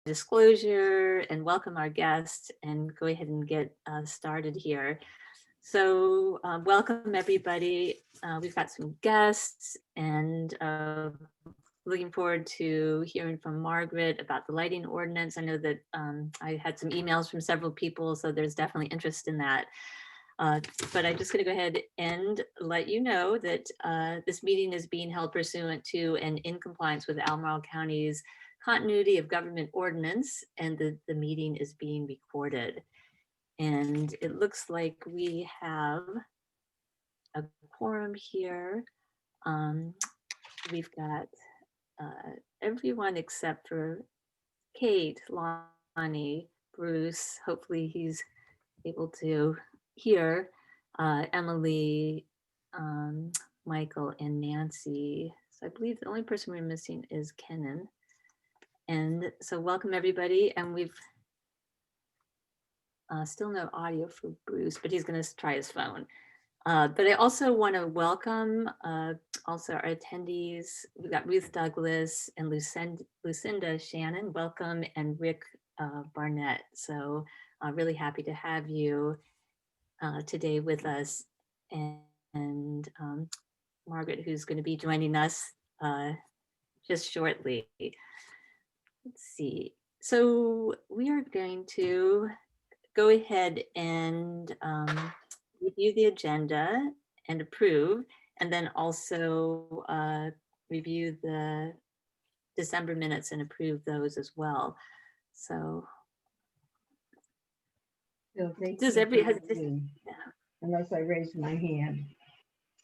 disclosure and welcome our guests and go ahead and get started here. So welcome everybody. We've got some guests and looking forward to hearing from Margaret about the lighting ordinance. I know that I had some emails from several people, so there's definitely interest in that. But I'm just going to go ahead and let you know that this meeting is being held pursuant to and in compliance with Albemarle County's Continuity of Government Ordinance, and the meeting is being recorded. And it looks like we have a quorum here. We've got everyone except for Kate, Lonnie, Bruce. Hopefully he's able to hear, Emily, Michael, and Nancy. So I believe the only person we're missing is Kenan. And so welcome everybody. And we've still no audio for Bruce, but he's going to try his phone. But I also want to welcome also our attendees. We've got Ruth Douglas and Lucinda Shannon, welcome, and Rick Barnett. So really happy to have you today with us. And Margaret, who's going to be joining us just shortly. Let's see. So we are going to go ahead and review the agenda and approve, and then also review the December minutes and approve those as well. So does everybody unless I raise my hand,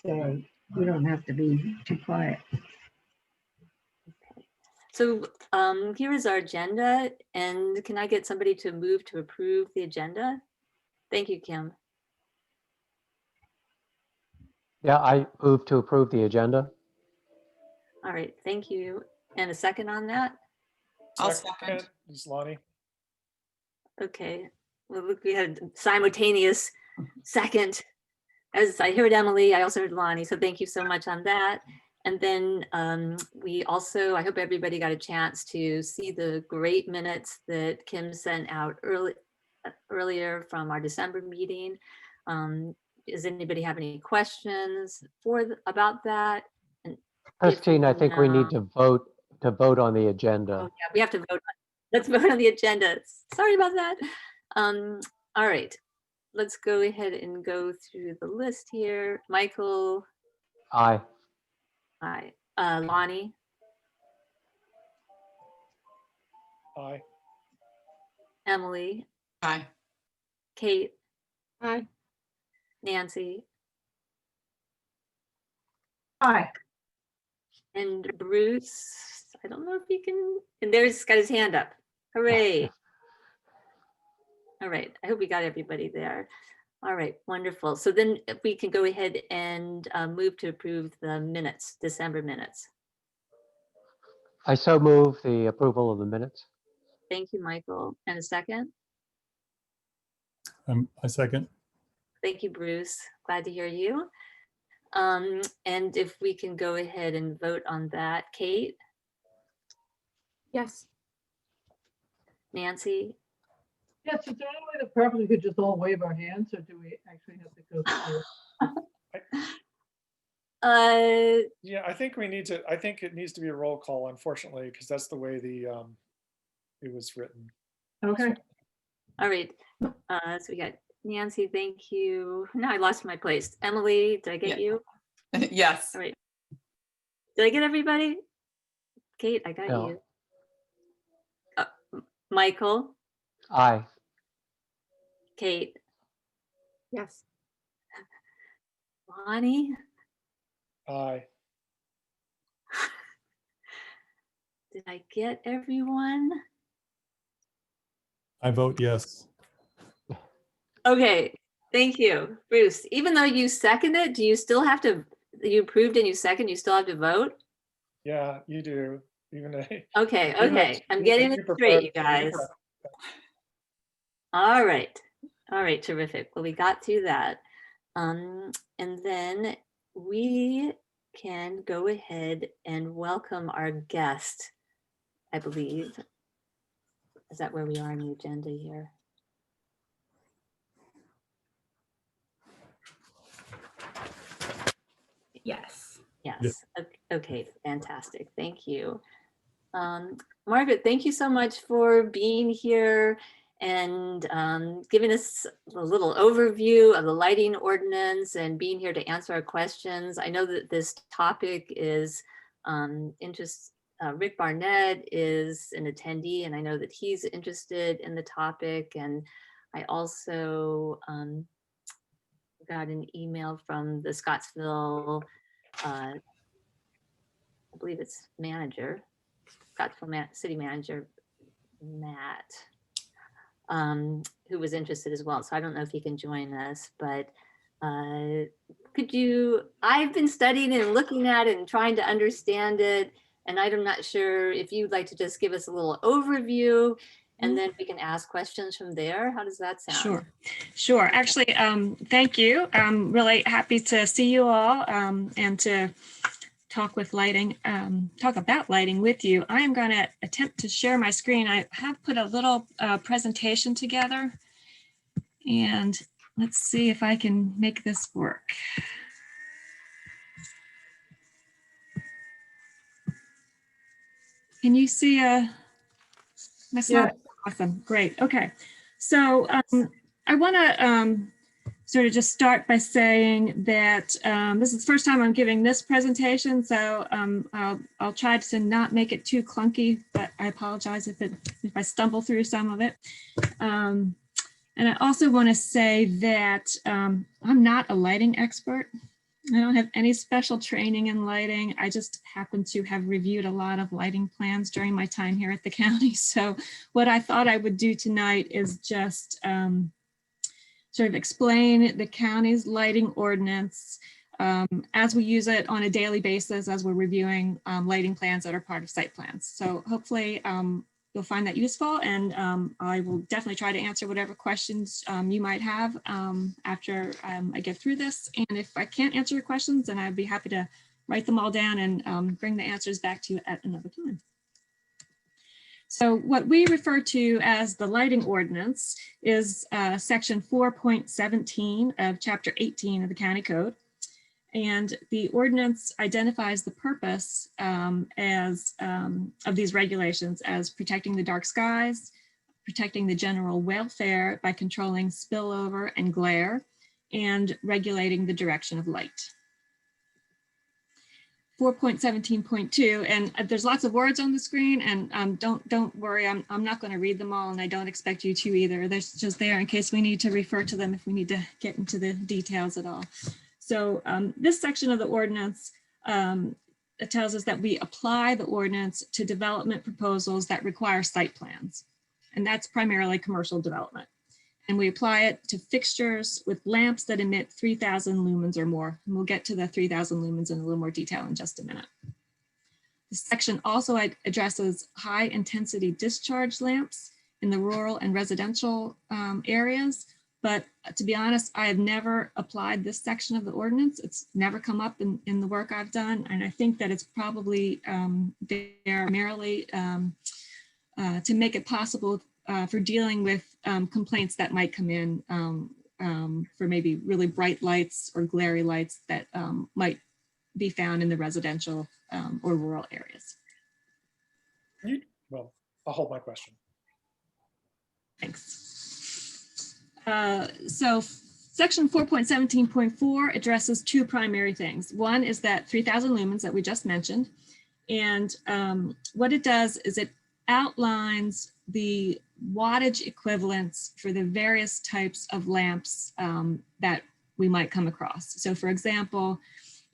so you don't have to be too quiet. So here is our agenda, and can I get somebody to move to approve the agenda? Thank you, Kim. Yeah, I move to approve the agenda. All right, thank you. And a second on that? I'll second. This is Lonnie. Okay, well, look, we had simultaneous second. As I heard Emily, I also heard Lonnie, so thank you so much on that. And then we also, I hope everybody got a chance to see the great minutes that Kim sent out earlier from our December meeting. Does anybody have any questions about that? And Christine, I think we need to vote on the agenda. Oh, yeah, we have to vote. Let's vote on the agenda. Sorry about that. All right, let's go ahead and go through the list here. Michael. Aye. Aye. Lonnie. Aye. Emily. Aye. Kate. Aye. Nancy. Aye. And Bruce. I don't know if he can. And there's got his hand up. Hooray. All right. I hope we got everybody there. All right, wonderful. So then if we can go ahead and move to approve the minutes, December minutes. I so move the approval of the minutes. Thank you, Michael. And a second? I second. Thank you, Bruce. Glad to hear you. And if we can go ahead and vote on that. Kate? Yes. Nancy? Yes, is there any way that perhaps we could just all wave our hands, or do we actually have to go through? Yeah, I think we need to. I think it needs to be a roll call, unfortunately, because that's the way the it was written. Okay. All right. So we got Nancy. Thank you. No, I lost my place. Emily, did I get you? Yes. All right. Did I get everybody? Kate, I got No. you. Michael. Aye. Kate. Yes. Lonnie. Aye. Did I get everyone? I vote yes. Okay, thank you, Bruce. Even though you seconded, do you still have to, you approved and you second, you still have to vote? Yeah, you do. Even Okay, even okay. I'm getting it straight, you guys. All right, terrific. Well, we got through that. And then we can go ahead and welcome our guest, I believe. Is that where we are in the agenda here? Yes. Yes. Okay, fantastic. Thank you. Margaret, thank you so much for being here and giving us a little overview of the lighting ordinance and being here to answer our questions. I know that this topic is Rick Barnett is an attendee, and I know that he's interested in the topic. And I also got an email from the Scottsville, I believe it's Scottsville City Manager, Matt, who was interested as well. So I don't know if he can join us, but I've been studying and looking at it and trying to understand it. And I'm not sure if you'd like to just give us a little overview and then we can ask questions from there. How does that sound? Sure. Actually, thank you. I'm really happy to see you all and to talk about lighting with you. I am going to attempt to share my screen. I have put a little presentation together, and let's see if I can make this work. Can you see my slide? Awesome, great. Okay, so I want to sort of just start by saying that this is the first time I'm giving this presentation, so I'll try to not make it too clunky, but I apologize if I stumble through some of it. And I also want to say that I'm not a lighting expert. I don't have any special training in lighting. I just happen to have reviewed a lot of lighting plans during my time here at the county. So what I thought I would do tonight is just sort of explain the county's lighting ordinance as we use it on a daily basis as we're reviewing lighting plans that are part of site plans. So hopefully you'll find that useful, and I will definitely try to answer whatever questions you might have after I get through this. And if I can't answer your questions, then I'd be happy to write them all down and bring the answers back to you at another time. So what we refer to as the lighting ordinance is section 4.17 of chapter 18 of the county code. And the ordinance identifies the purpose of these regulations as protecting the dark skies, protecting the general welfare by controlling spillover and glare, and regulating the direction of light. 4.17.2, and there's lots of words on the screen, and don't worry, I'm not going to read them all, and I don't expect you to either. They're just there in case we need to refer to them if we need to get into the details at all. So this section of the ordinance it tells us that we apply the ordinance to development proposals that require site plans, and that's primarily commercial development. And we apply it to fixtures with lamps that emit 3,000 lumens or more. And we'll get to the 3,000 lumens in a little more detail in just a minute. This section also addresses high intensity discharge lamps in the rural and residential areas. But to be honest, I have never applied this section of the ordinance. It's never come up in the work I've done. And I think that it's probably there merely to make it possible for dealing with complaints that might come in for maybe really bright lights or glary lights that might be found in the residential or rural areas. Well, I'll hold my question. Thanks. So section 4.17.4 addresses two primary things. One is that 3,000 lumens that we just mentioned. And what it does is it outlines the wattage equivalents for the various types of lamps that we might come across. So for example,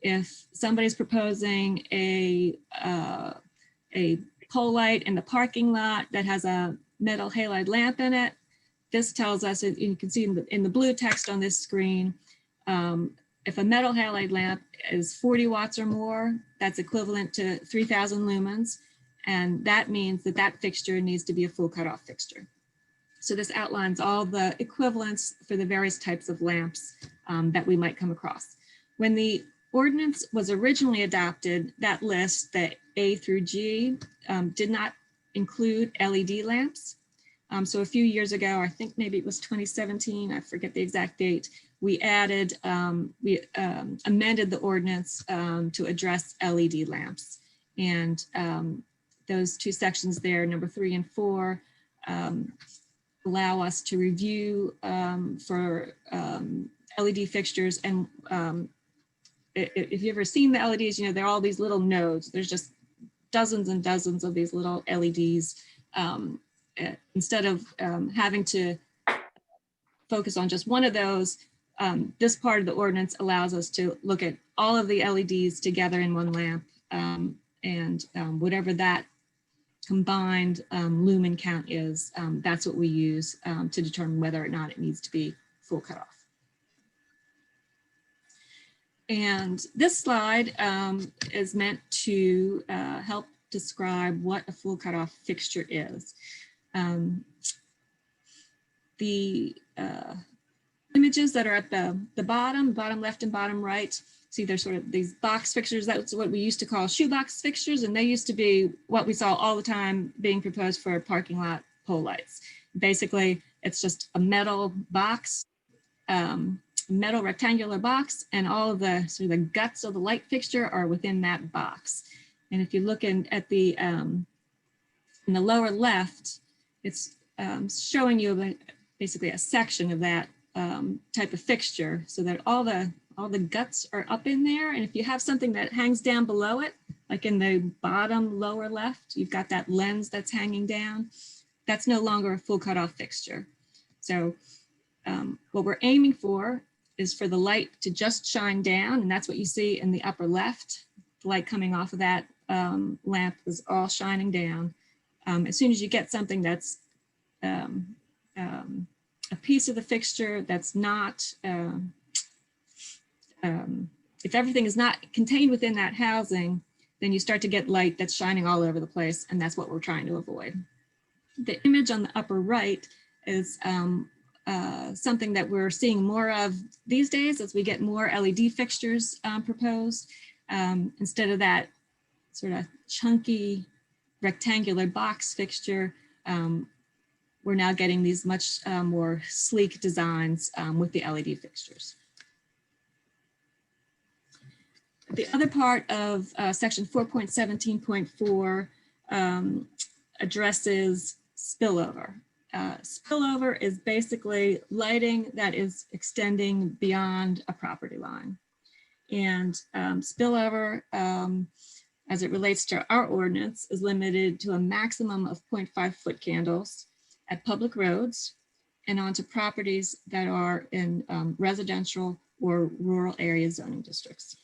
if somebody's proposing a pole light in the parking lot that has a metal halide lamp in it, this tells us, and you can see in the blue text on this screen, if a metal halide lamp is 40 watts or more, that's equivalent to 3,000 lumens. And that means that that fixture needs to be a full cutoff fixture. So this outlines all the equivalents for the various types of lamps that we might come across. When the ordinance was originally adopted, that list, the A through G, did not include LED lamps. So a few years ago, I think maybe it was 2017, I forget the exact date, we added, amended the ordinance to address LED lamps. And those two sections there, number 3 and 4, allow us to review for LED fixtures. And if you've ever seen the LEDs, you know, they're all these little nodes. There's just dozens and dozens of these little LEDs. Instead of having to focus on just one of those, this part of the ordinance allows us to look at all of the LEDs together in one lamp, and whatever that combined lumen count is, that's what we use to determine whether or not it needs to be full cutoff. And this slide is meant to help describe what a full cutoff fixture is. The images that are at the bottom left and bottom right, see there's sort of these box fixtures. That's what we used to call shoebox fixtures, and they used to be what we saw all the time being proposed for parking lot pole lights. Basically, it's just a metal box, metal rectangular box, and all of the sort of the guts of the light fixture are within that box. And if you look at the in the lower left, it's showing you basically a section of that type of fixture, so that all the guts are up in there. And if you have something that hangs down below it, like in the bottom lower left, you've got that lens that's hanging down, that's no longer a full cutoff fixture. So what we're aiming for is for the light to just shine down, and that's what you see in the upper left. The light coming off of that lamp is all shining down. As soon as you get something that's a piece of the fixture that's not, if everything is not contained within that housing, then you start to get light that's shining all over the place, and that's what we're trying to avoid. The image on the upper right is something that we're seeing more of these days as we get more LED fixtures proposed. Instead of that sort of chunky rectangular box fixture, we're now getting these much more sleek designs with the LED fixtures. The other part of section 4.17.4 addresses spillover. Spillover is basically lighting that is extending beyond a property line. And spillover, as it relates to our ordinance, is limited to a maximum of 0.5 foot candles at public roads and onto properties that are in residential or rural area zoning districts.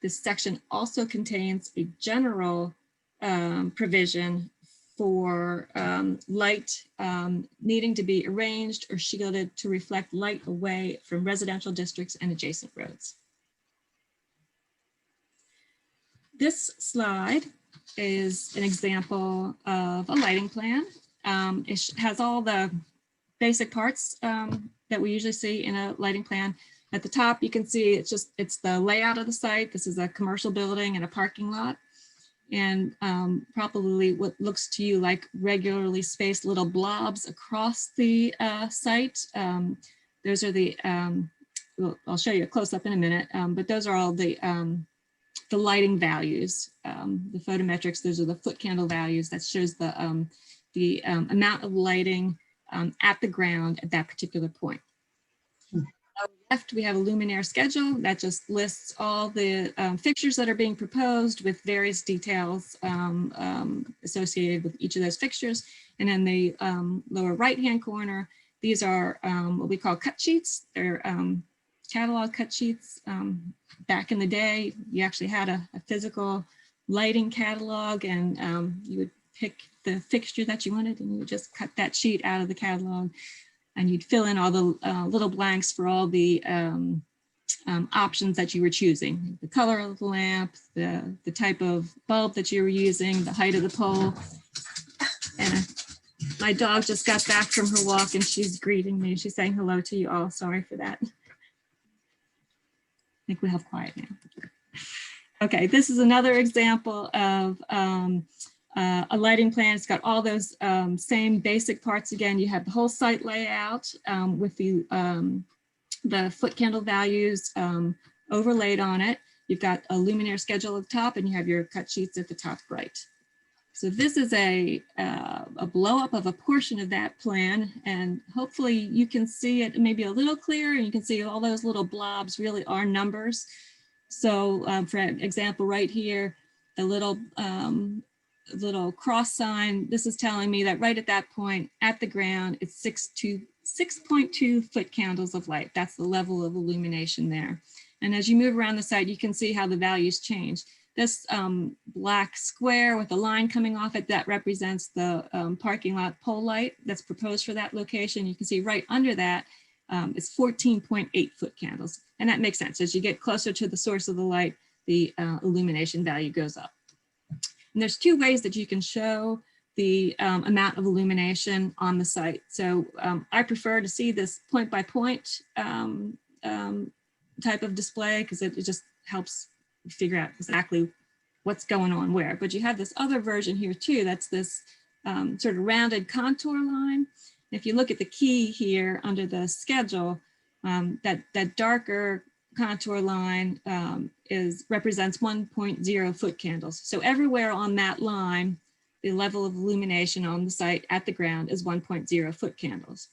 This section also contains a general provision for light needing to be arranged or shielded to reflect light away from residential districts and adjacent roads. This slide is an example of a lighting plan. It has all the basic parts that we usually see in a lighting plan. At the top, you can see it's the layout of the site. This is a commercial building and a parking lot. And probably what looks to you like regularly spaced little blobs across the site. Those are the, well, I'll show you a close up in a minute, but those are all the lighting values. The photometrics, those are the foot candle values that shows the amount of lighting at the ground at that particular point. On the left, we have a Luminaire Schedule that just lists all the fixtures that are being proposed with various details associated with each of those fixtures. And in the lower right-hand corner, these are what we call cut sheets. They're catalog cut sheets. Back in the day, you actually had a physical lighting catalog, and you would pick the fixture that you wanted, and you would just cut that sheet out of the catalog, and you'd fill in all the little blanks for all the options that you were choosing: the color of the lamp, the type of bulb that you were using, the height of the pole. And my dog just got back from her walk, and she's greeting me. She's saying hello to you all. Sorry for that. I think we have quiet now. Okay, this is another example of a lighting plan. It's got all those same basic parts. Again, you have the whole site layout with the foot candle values overlaid on it. You've got a Luminaire schedule at the top, and you have your cut sheets at the top right. So this is a blow up of a portion of that plan, and hopefully you can see it maybe a little clearer, and you can see all those little blobs really are numbers. So for example, right here, the little cross sign, this is telling me that right at that point at the ground, it's 6.2 foot candles of light. That's the level of illumination there. And as you move around the site, you can see how the values change. This black square with a line coming off it, that represents the parking lot pole light that's proposed for that location. You can see right under that is 14.8 foot candles. And that makes sense. As you get closer to the source of the light, the illumination value goes up. And there's two ways that you can show the amount of illumination on the site. So I prefer to see this point by point type of display, because it just helps figure out exactly what's going on where. But you have this other version here too, that's this sort of rounded contour line. If you look at the key here under the schedule, that darker contour line represents 1.0 foot candles. So everywhere on that line, the level of illumination on the site at the ground is 1.0 foot candles.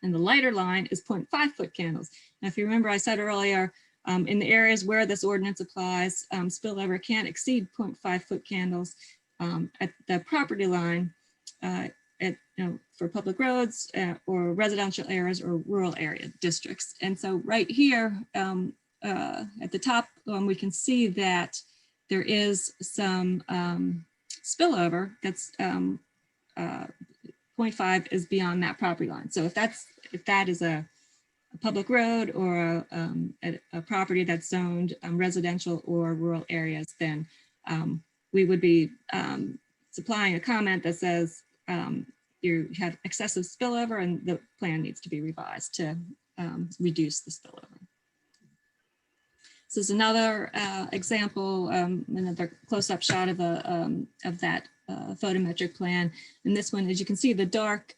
And the lighter line is 0.5 foot candles. Now, if you remember, I said earlier, in the areas where this ordinance applies, spillover can't exceed 0.5 foot candles at the property line for public roads or residential areas or rural area districts. And so right here at the top, we can see that there is some spillover that's 0.5 is beyond that property line. So if that is a public road or a property that's zoned residential or rural areas, then we would be supplying a comment that says you have excessive spillover and the plan needs to be revised to reduce the spillover. This is another example, another close-up shot of that photometric plan. And this one, as you can see, the dark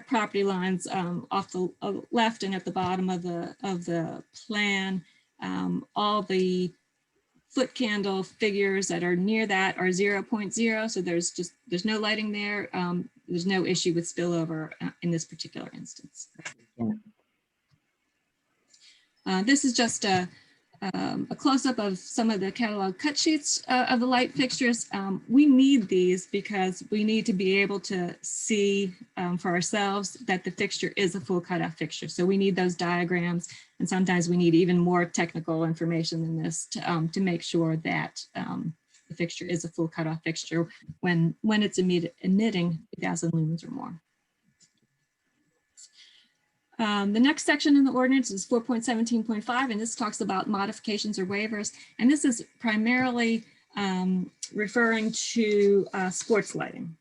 property lines off the left and at the bottom of the plan, all the foot candle figures that are near that are 0.0. So there's no lighting there. There's no issue with spillover in this particular instance. This is just a close-up of some of the catalog cut sheets of the light fixtures. We need these because we need to be able to see for ourselves that the fixture is a full cutoff fixture. So we need those diagrams, and sometimes we need even more technical information than this to make sure that the fixture is a full cutoff fixture when it's emitting 2,000 lumens or more. The next section in the ordinance is 4.17.5, and this talks about modifications or waivers. And this is primarily referring to sports lighting.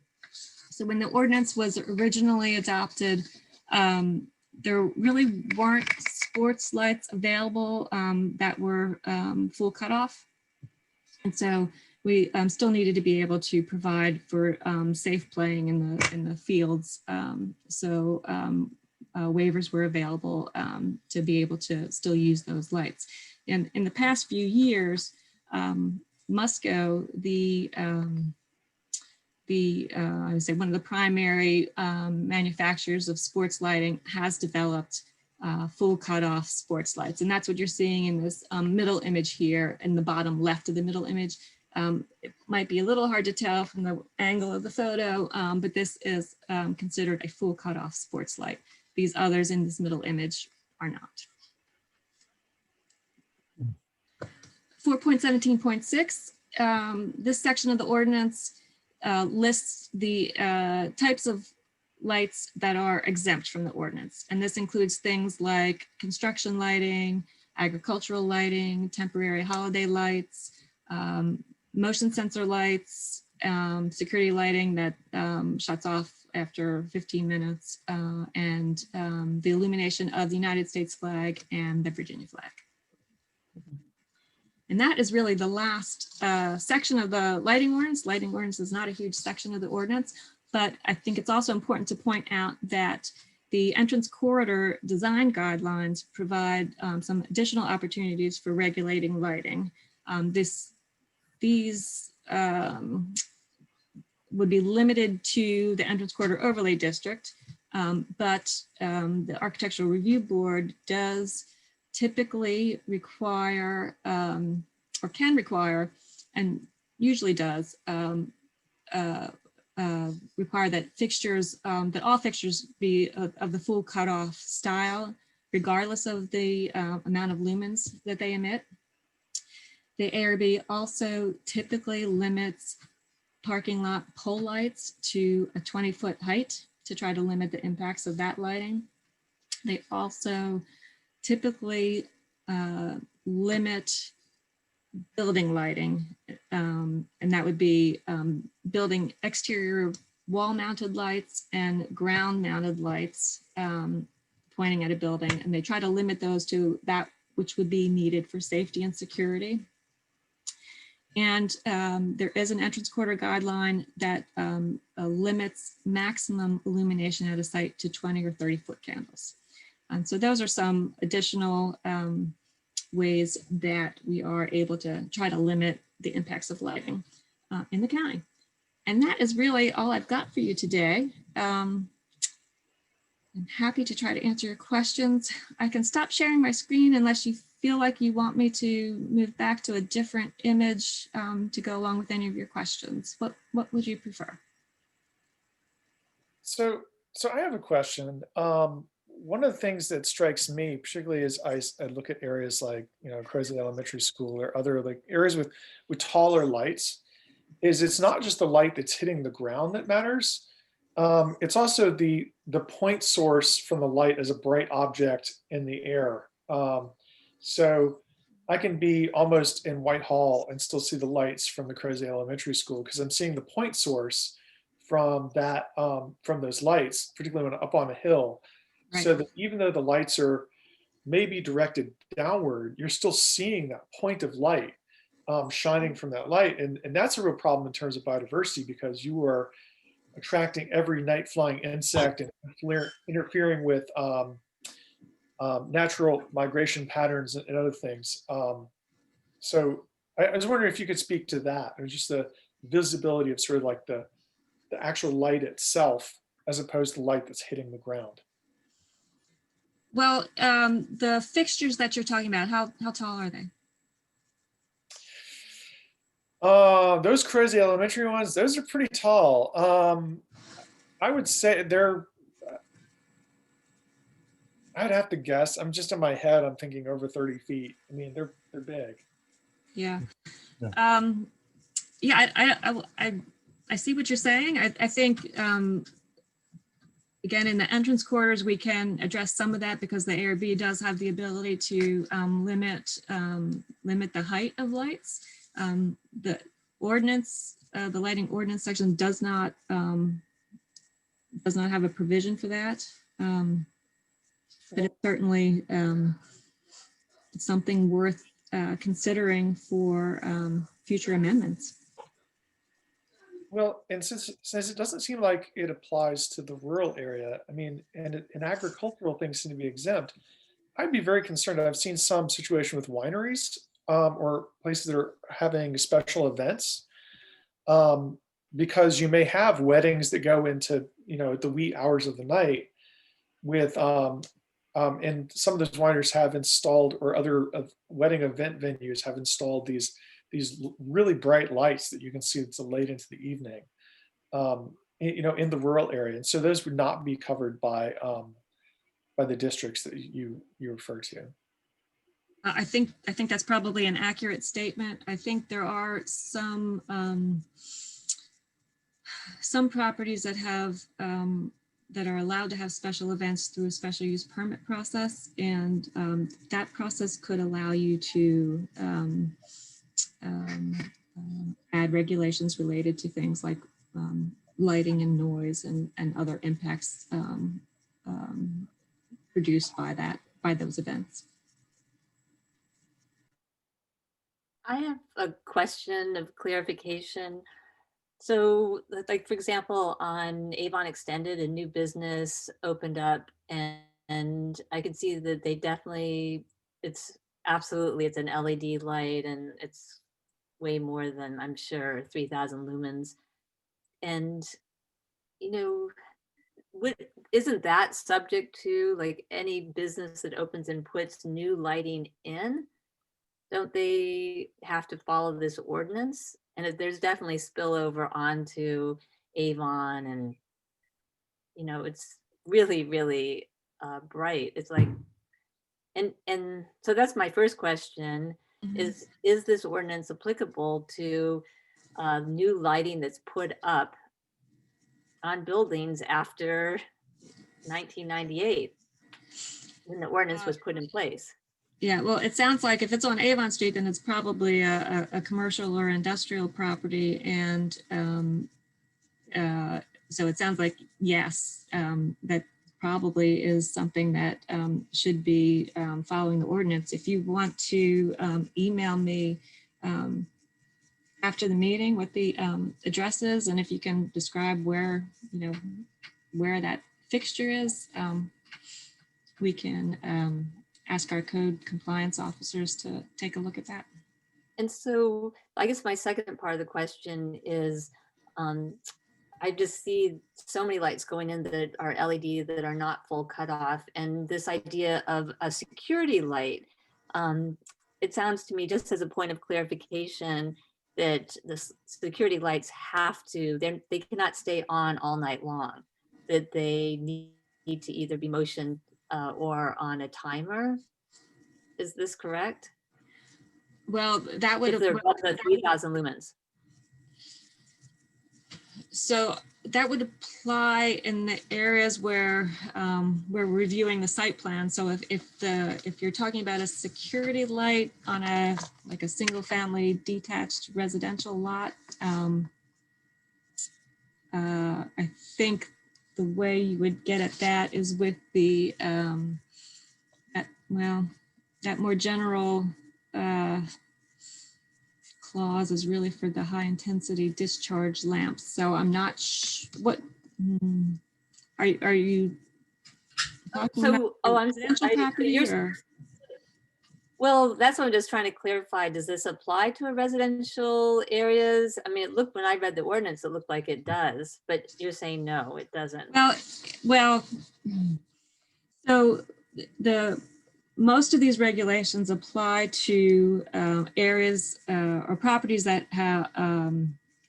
So when the ordinance was originally adopted, there really weren't sports lights available that were full cutoff. And so we still needed to be able to provide for safe playing in the fields. Waivers were available to be able to still use those lights. And in the past few years, Musco, I would say one of the primary manufacturers of sports lighting, has developed full cutoff sports lights. And that's what you're seeing in this middle image here in the bottom left of the middle image. It might be a little hard to tell from the angle of the photo, but this is considered a full cutoff sports light. These others in this middle image are not. 4.17.6, this section of the ordinance lists the types of lights that are exempt from the ordinance. And this includes things like construction lighting, agricultural lighting, temporary holiday lights, motion sensor lights, security lighting that shuts off after 15 minutes, and the illumination of the United States flag and the Virginia flag. And that is really the last section of the lighting ordinance. Lighting ordinance is not a huge section of the ordinance, but I think it's also important to point out that the entrance corridor design guidelines provide some additional opportunities for regulating lighting. These would be limited to the entrance corridor overlay district, but the Architectural Review Board does typically require or can require, and usually does, require that fixtures, that all fixtures be of the full cutoff style, regardless of the amount of lumens that they emit. The ARB also typically limits parking lot pole lights to a 20-foot height to try to limit the impacts of that lighting. They also typically limit building lighting, and that would be building exterior wall-mounted lights and ground-mounted lights pointing at a building, and they try to limit those to that which would be needed for safety and security. And there is an entrance corridor guideline that limits maximum illumination at a site to 20 or 30-foot candles. And so those are some additional ways that we are able to try to limit the impacts of lighting in the county. And that is really all I've got for you today. I'm happy to try to answer your questions. I can stop sharing my screen unless you feel like you want me to move back to a different image to go along with any of your questions. What would you prefer? So I have a question. One of the things that strikes me, particularly as I look at areas like, Crozet Elementary School or other like areas with taller lights, is it's not just the light that's hitting the ground that matters. It's also the point source from the light as a bright object in the air. So I can be almost in Whitehall and still see the lights from the Crozet Elementary School because I'm seeing the point source from that from those lights, particularly when up on a hill. Right. So that even though the lights are maybe directed downward, you're still seeing that point of light shining from that light. And that's a real problem in terms of biodiversity because you are attracting every night flying insect and interfering with natural migration patterns and other things. So I was wondering if you could speak to that, or just the visibility of sort of like the actual light itself, as opposed to light that's hitting the ground. Well, the fixtures that you're talking about, how tall are they? Those Crozet Elementary ones, those are pretty tall. I would say I'd have to guess. I'm just in my head, I'm thinking over 30 feet. I mean, they're big. Yeah. Yeah. I see what you're saying. I think, again, in the entrance corridors, we can address some of that because the ARB does have the ability to limit the height of lights. The ordinance, the lighting ordinance section does not have a provision for that. But it's certainly something worth considering for future amendments. Well, and since it doesn't seem like it applies to the rural area, I mean, and agricultural things seem to be exempt, I'd be very concerned. I've seen some situation with wineries or places that are having special events because you may have weddings that go into, the wee hours of the night with, and some of those wineries have installed, or other wedding event venues have installed these really bright lights that you can see until late into the evening, in the rural area. And so those would not be covered by the districts that you refer to. I think that's probably an accurate statement. I think there are some properties that have that are allowed to have special events through a special use permit process, and that process could allow you to add regulations related to things like lighting and noise and other impacts produced by those events. I have a question of clarification. So like, for example, on Avon Extended, a new business opened up and I could see that they definitely, it's absolutely, it's an LED light and it's way more than, I'm sure, 3,000 lumens. And, you know, what, isn't that subject to like any business that opens and puts new lighting in? Don't they have to follow this ordinance? And there's definitely spillover onto Avon and, it's really, really bright. It's like, and so that's my first question is this ordinance applicable to new lighting that's put up on buildings after 1998 when the ordinance was put in place? Yeah, well, it sounds like if it's on Avon Street, then it's probably a commercial or industrial property. And so it sounds like, yes, that probably is something that should be following the ordinance. If you want to email me after the meeting with the addresses, and if you can describe where, where that fixture is, we can ask our code compliance officers to take a look at that. And so I guess my second part of the question is, I just see so many lights going in that are LED that are not full cutoff. And this idea of a security light, it sounds to me, just as a point of clarification, that the security lights have to, they cannot stay on all night long, that they need to either be motion or on a timer. Is this correct? Well, that would If they're above the 3,000 lumens. So that would apply in the areas where we're reviewing the site plan. So if you're talking about a security light on a single family detached residential lot, I think the way you would get at that is with the that more general clause is really for the high intensity discharge lamps. So I'm not what are you talking about? I'm Residential property or? Well, that's what I'm just trying to clarify. Does this apply to residential areas? I mean, when I read the ordinance, it looked like it does, but you're saying no, it doesn't. Well, so most of these regulations apply to areas or properties that have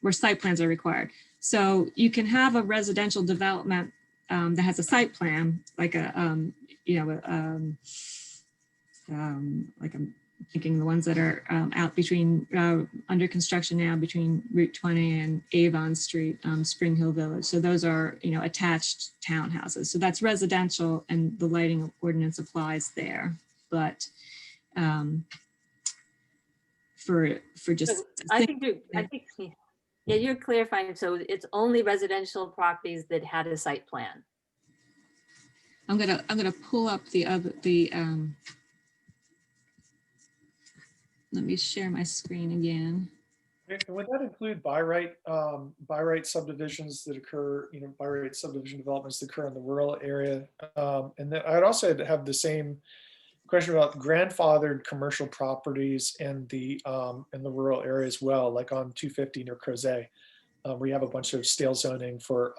where site plans are required. So you can have a residential development that has a site plan, like like I'm thinking the ones that are out between under construction now between Route 20 and Avon Street, Spring Hill Village. So those are attached townhouses. So that's residential, and the lighting ordinance applies there. But for just so I think you're clarifying. So it's only residential properties that had a site plan. I'm gonna pull up let me share my screen again. Would that include by right subdivisions that occur, by right subdivision developments that occur in the rural area? And then I'd also have the same question about grandfathered commercial properties in the rural area as well, like on 250 near Crozet, where you have a bunch of stale zoning for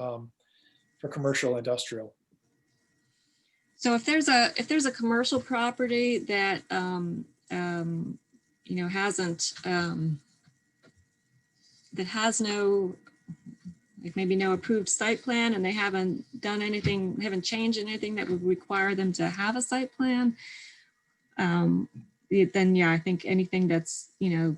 commercial industrial. So if there's a commercial property that hasn't that has no, like maybe no approved site plan, and they haven't done anything, haven't changed anything that would require them to have a site plan, then yeah, I think anything that's, if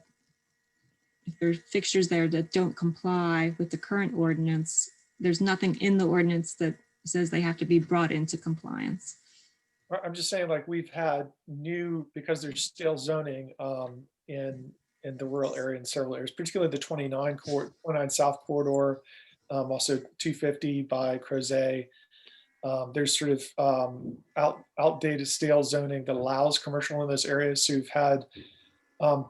there's fixtures there that don't comply with the current ordinance, there's nothing in the ordinance that says they have to be brought into compliance. I'm just saying, like, we've had because there's still zoning in the rural area in several areas, particularly the 29 South corridor, also 250 by Crozet. There's sort of outdated stale zoning that allows commercial in those areas. So we've had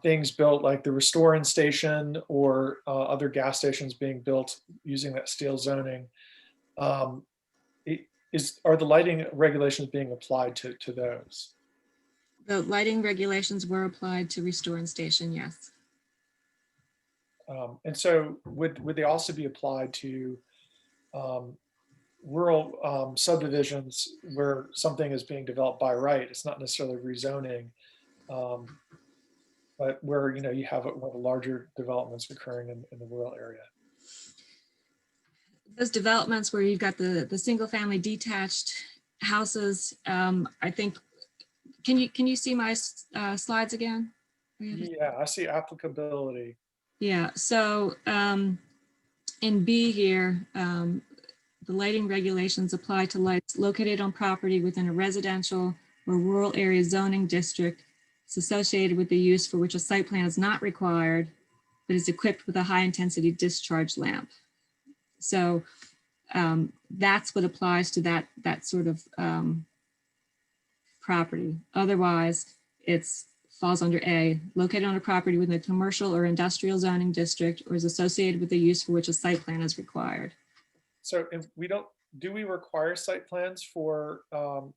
things built like the Restoring Station or other gas stations being built using that steel zoning, are the lighting regulations being applied to those? The lighting regulations were applied to Restoring Station, yes. And so would they also be applied to rural subdivisions where something is being developed by right? It's not necessarily rezoning, but where you have one of the larger developments occurring in the rural area. Those developments where you've got the single family detached houses, I think, can you see my slides again? Yeah, I see applicability. Yeah, so in B here, the lighting regulations apply to lights located on property within a residential or rural area zoning district. It's associated with the use for which a site plan is not required, but is equipped with a high intensity discharge lamp. So that's what applies to that sort of property. Otherwise, it's falls under A, located on a property within a commercial or industrial zoning district or is associated with the use for which a site plan is required. So if do we require site plans for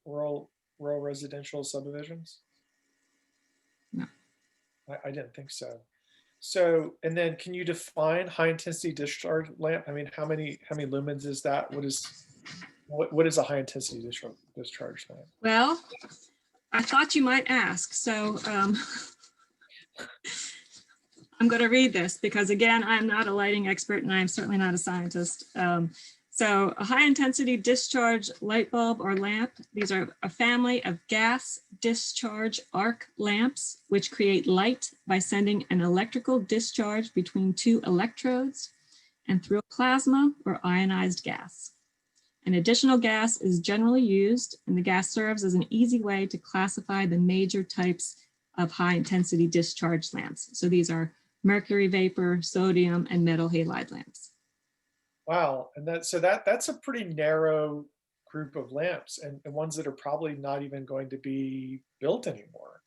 rural residential subdivisions? No. I didn't think so. So, and then can you define high intensity discharge lamp? I mean, how many lumens is that? What is a high intensity discharge lamp? Well, I thought you might ask, so I'm going to read this because, again, I'm not a lighting expert and I'm certainly not a scientist. So a high intensity discharge light bulb or lamp, these are a family of gas discharge arc lamps, which create light by sending an electrical discharge between two electrodes and through a plasma or ionized gas. An additional gas is generally used, and the gas serves as an easy way to classify the major types of high intensity discharge lamps. So these are mercury vapor, sodium, and metal halide lamps. Wow, and that's a pretty narrow group of lamps, and ones that are probably not even going to be built anymore.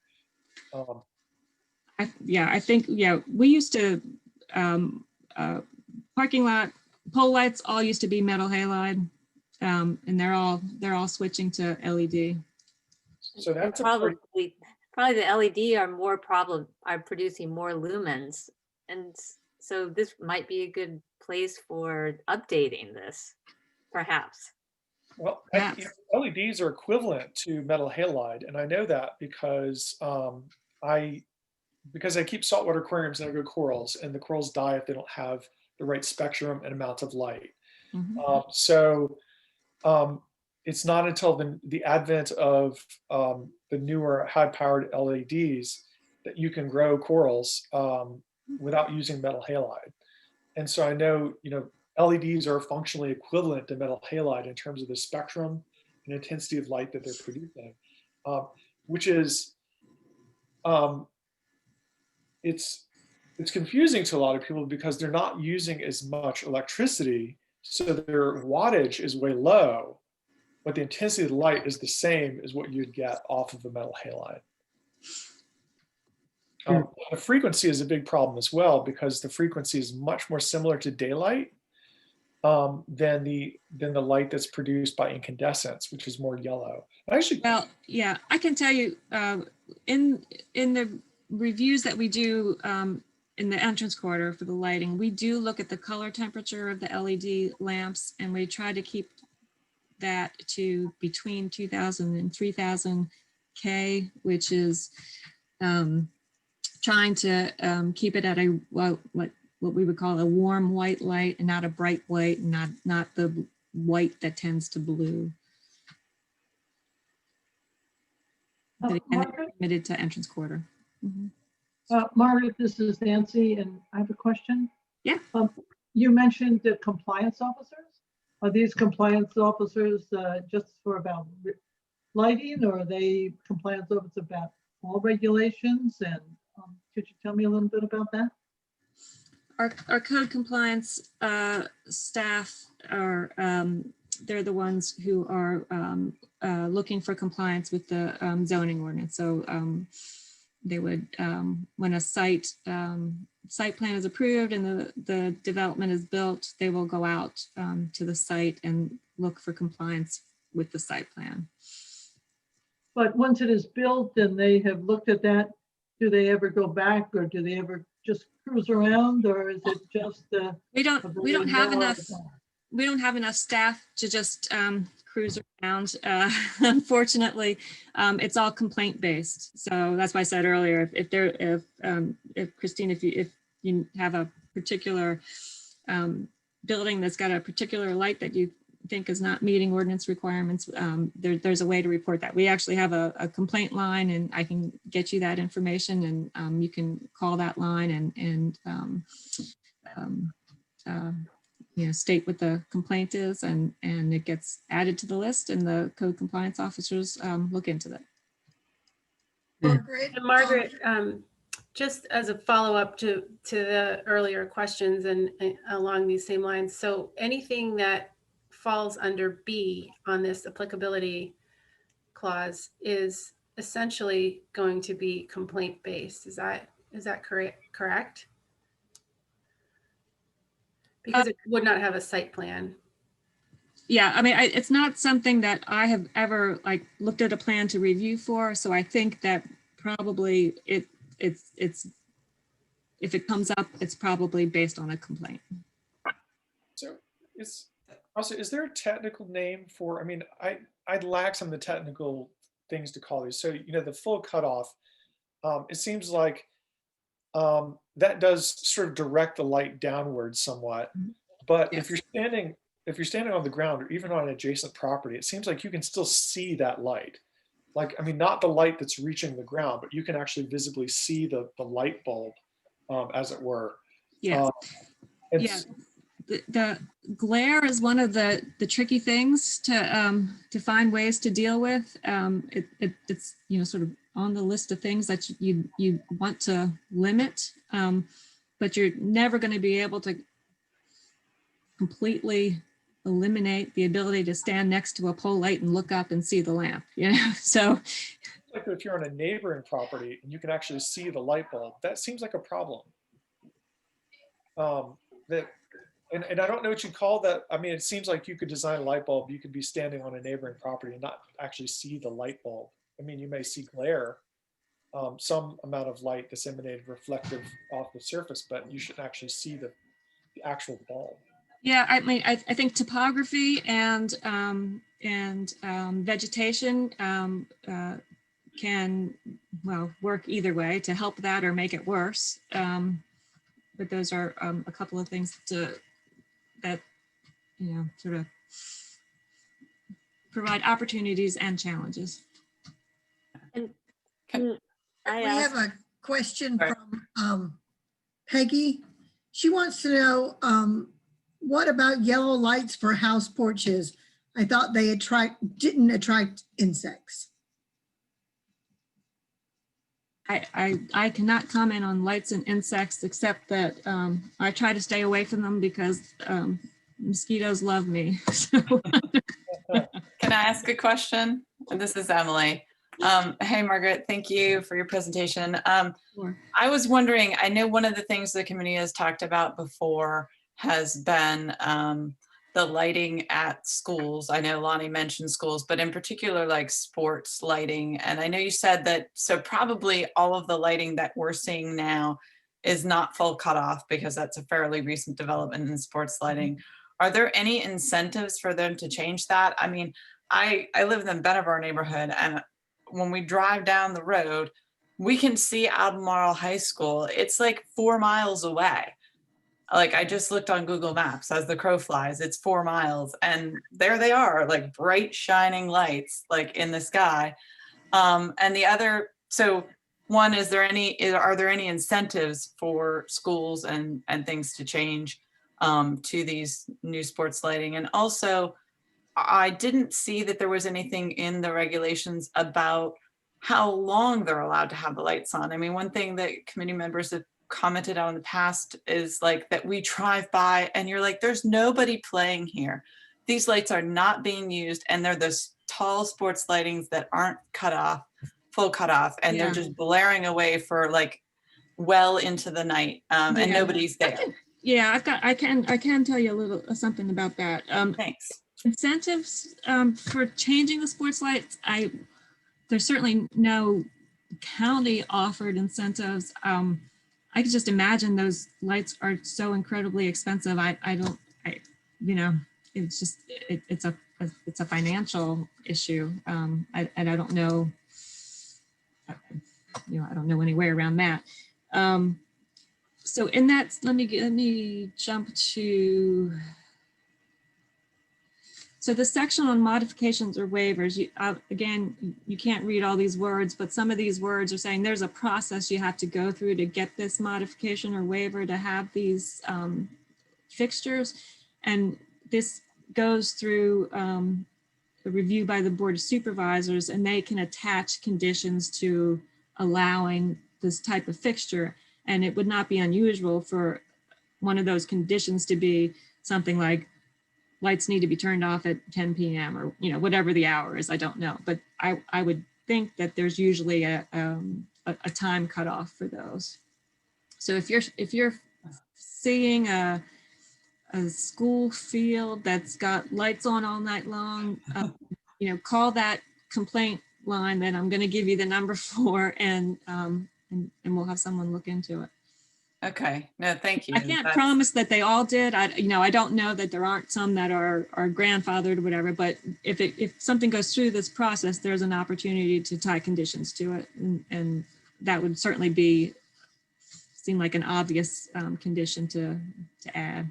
I think we used to parking lot pole lights all used to be metal halide, and they're all switching to LED. So that's probably the LED are producing more lumens, and so this might be a good place for updating this, perhaps. Well, Yes. LEDs are equivalent to metal halide, and I know that because I keep saltwater aquariums and I grow corals, and the corals die if they don't have the right spectrum and amount of light. Mm-hmm. It's not until the advent of the newer high-powered LEDs that you can grow corals without using metal halide. And so I know, LEDs are functionally equivalent to metal halide in terms of the spectrum and intensity of light that they're producing, which is, it's confusing to a lot of people because they're not using as much electricity, so their wattage is way low, but the intensity of the light is the same as what you'd get off of the metal halide. The frequency is a big problem as well, because the frequency is much more similar to daylight than the light that's produced by incandescence, which is more yellow. Well, yeah, I can tell you in the reviews that we do in the entrance quarter for the lighting, we do look at the color temperature of the LED lamps, and we try to keep that to between 2000 and 3000 K, which is trying to keep it at what we would call a warm white light and not a bright white, and not the white that tends to blue. But again, Margaret? limited to entrance quarter. Mm-hmm. Margaret, this is Nancy, and I have a question. Yeah. You mentioned the compliance officers. Are these compliance officers just for about lighting, or are they compliance officers about all regulations? And could you tell me a little bit about that? Our code compliance staff are, they're the ones who are looking for compliance with the zoning ordinance. So they would, when a site plan is approved and the development is built, they will go out to the site and look for compliance with the site plan. But once it is built and they have looked at that, do they ever go back or do they ever just cruise around, or is it just? We don't very have narrow enough. design? We don't have enough staff to just cruise around. Unfortunately, it's all complaint based. So that's why I said earlier, if Christine, if you have a particular building that's got a particular light that you think is not meeting ordinance requirements, there's a way to report that. We actually have a complaint line, and I can get you that information, and you can call that line and state what the complaint is, and it gets added to the list, and the code compliance officers look into that. Margaret, And Margaret, just as a follow-up to the earlier questions and along these same lines, so anything that falls under B on this applicability clause is essentially going to be complaint-based. Is that correct? Because it would not have a site plan. Yeah, I mean, it's not something that I have ever looked at a plan to review for. So I think that probably it's if it comes up, it's probably based on a complaint. So is there a technical name for, I mean, I'd lack some of the technical things to call these. So, the full cutoff, it seems like that does sort of direct the light downwards somewhat. But Yes. if you're standing on the ground or even on an adjacent property, it seems like you can still see that light. I mean, not the light that's reaching the ground, but you can actually visibly see the light bulb, as it were. Yeah. Yeah. The glare is one of the tricky things to find ways to deal with. It's sort of on the list of things that you want to limit, but you're never going to be able to completely eliminate the ability to stand next to a pole light and look up and see the lamp. So like if you're on a neighboring property and you can actually see the light bulb, that seems like a problem. And I don't know what you call that. I mean, it seems like you could design a light bulb. You could be standing on a neighboring property and not actually see the light bulb. I mean, you may see glare, some amount of light disseminated reflective off the surface, but you shouldn't actually see the actual bulb. yeah, I mean, I think topography and vegetation can, work either way to help that or make it worse. But those are a couple of things that sort of provide opportunities and challenges. Can I we ask, have a question Right. from Peggy. She wants to know, what about yellow lights for house porches? I thought they didn't attract insects. I cannot comment on lights and insects, except that I try to stay away from them because mosquitoes love me. So, Can I ask a question? This is Emily. Hey, Margaret, thank you for your presentation. sure. I was wondering, I know one of the things the committee has talked about before has been the lighting at schools. I know Lonnie mentioned schools, but in particular like sports lighting. And I know you said that, so probably all of the lighting that we're seeing now is not full cutoff because that's a fairly recent development in sports lighting. Are there any incentives for them to change that? I mean, I live in the Benavir neighborhood, and when we drive down the road, we can see Albemarle High School. It's like 4 miles away. Like I just looked on Google Maps as the crow flies, it's 4 miles and there they are, like bright shining lights like in the sky. And the other, so one, are there any incentives for schools and things to change to these new sports lighting? And also, I didn't see that there was anything in the regulations about how long they're allowed to have the lights on. I mean, one thing that committee members have commented on in the past is like that we drive by and you're like, there's nobody playing here. These lights are not being used, and they're those tall sports lightings that aren't cut off full cutoff, and they're Yeah. just blaring away for like well into the night, and Yeah. nobody's there. Yeah, I can tell you a little something about that. Thanks. Incentives for changing the sports lights. There's certainly no county offered incentives. I could just imagine those lights are so incredibly expensive. It's just it's a financial issue. And I don't know. I don't know any way around that. So in that, let me jump to. So the section on modifications or waivers, again, you can't read all these words, but some of these words are saying there's a process you have to go through to get this modification or waiver to have these fixtures. And this goes through a review by the Board of Supervisors, and they can attach conditions to allowing this type of fixture. And it would not be unusual for one of those conditions to be something like lights need to be turned off at 10 p.m. or, whatever the hour is, I don't know. But I would think that there's usually a time cutoff for those. So if you're seeing a school field that's got lights on all night long, call that complaint line that I'm going to give you the number for, and we'll have someone look into it. Okay, no, thank you. I can't promise that they all did. I don't know that there aren't some that are grandfathered or whatever, but if something goes through this process, there's an opportunity to tie conditions to it. And that would certainly seem like an obvious condition to add.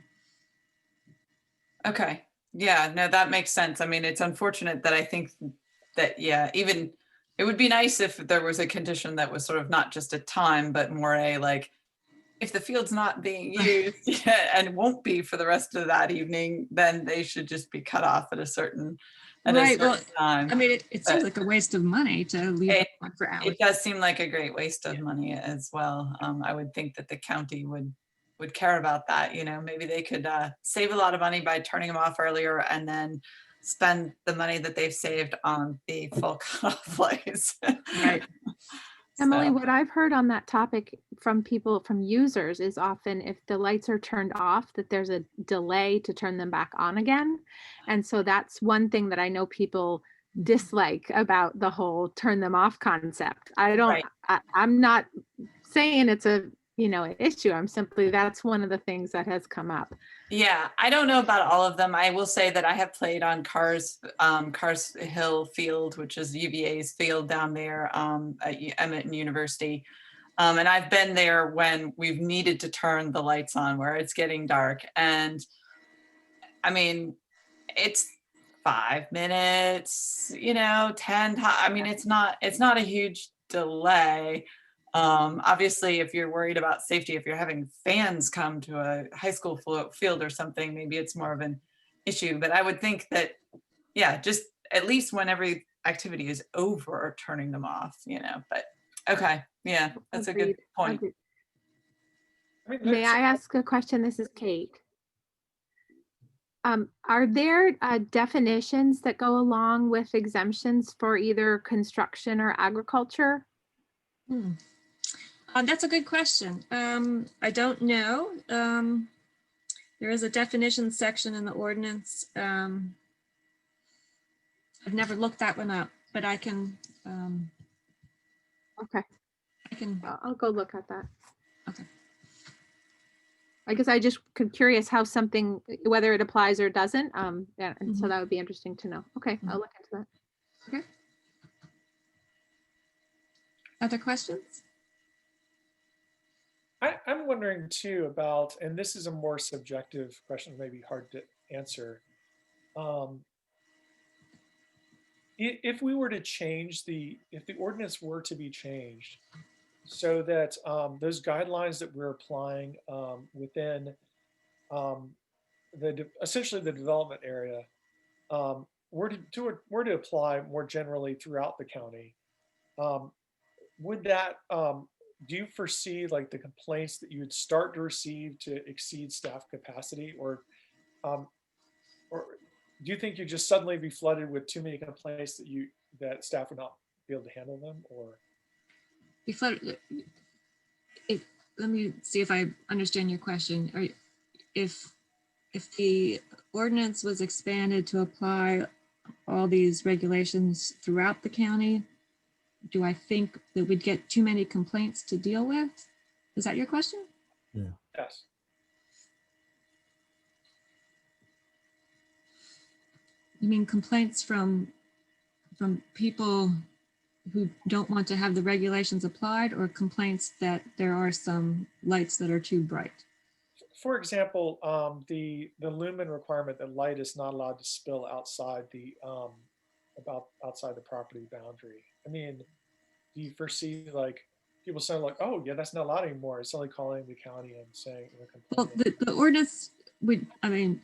Okay, yeah, no, that makes sense. I mean, it's unfortunate that I think that, even it would be nice if there was a condition that was sort of not just a time, but more if the field's not being used and won't be for the rest of that evening, then they should just be cut off at a certain time. I mean, it seems like a waste of money to leave it on for hours. It does seem like a great waste of money as well. I would think that the county would care about that. Maybe they could save a lot of money by turning them off earlier and then spend the money that they've saved on the full cutoff lights. Right. Emily, what I've heard on that topic from users is often if the lights are turned off, that there's a delay to turn them back on again. And so that's one thing that I know people dislike about the whole turn them off concept. I'm not saying it's an issue. I'm simply, that's one of the things that has come up. Yeah, I don't know about all of them. I will say that I have played on Cars Hill Field, which is UVA's field down there at Emmett University. And I've been there when we've needed to turn the lights on where it's getting dark. And I mean, it's 5 minutes, 10. I mean, it's not a huge delay. Obviously, if you're worried about safety, if you're having fans come to a high school field or something, maybe it's more of an issue. But I would think that, just at least when every activity is over, turning them off, But okay, that's a good point. Agreed. May I ask a question? This is Kate. Are there definitions that go along with exemptions for either construction or agriculture? That's a good question. I don't know. There is a definition section in the ordinance. I've never looked that one up, but I can. Okay. I'll go look at that. Okay. I guess I just curious how something, whether it applies or doesn't. And so that would be interesting to know. Okay, I'll look into that. Okay. Other questions? I'm wondering too about, and this is a more subjective question, maybe hard to answer. If we were to change if the ordinance were to be changed so that those guidelines that we're applying within essentially the development area were to apply more generally throughout the county, would that, do you foresee like the complaints that you would start to receive to exceed staff capacity, or do you think you'd just suddenly be flooded with too many complaints that staff would not be able to handle them, or? Before, let me see if I understand your question. If the ordinance was expanded to apply all these regulations throughout the county, do I think that we'd get too many complaints to deal with? Is that your question? Yes. You mean complaints from people who don't want to have the regulations applied, or complaints that there are some lights that are too bright? For example, the lumen requirement that light is not allowed to spill outside the outside the property boundary. I mean, do you foresee like people saying like, oh yeah, that's not allowed anymore? It's only calling the county and saying, Well, the ordinance would, I mean,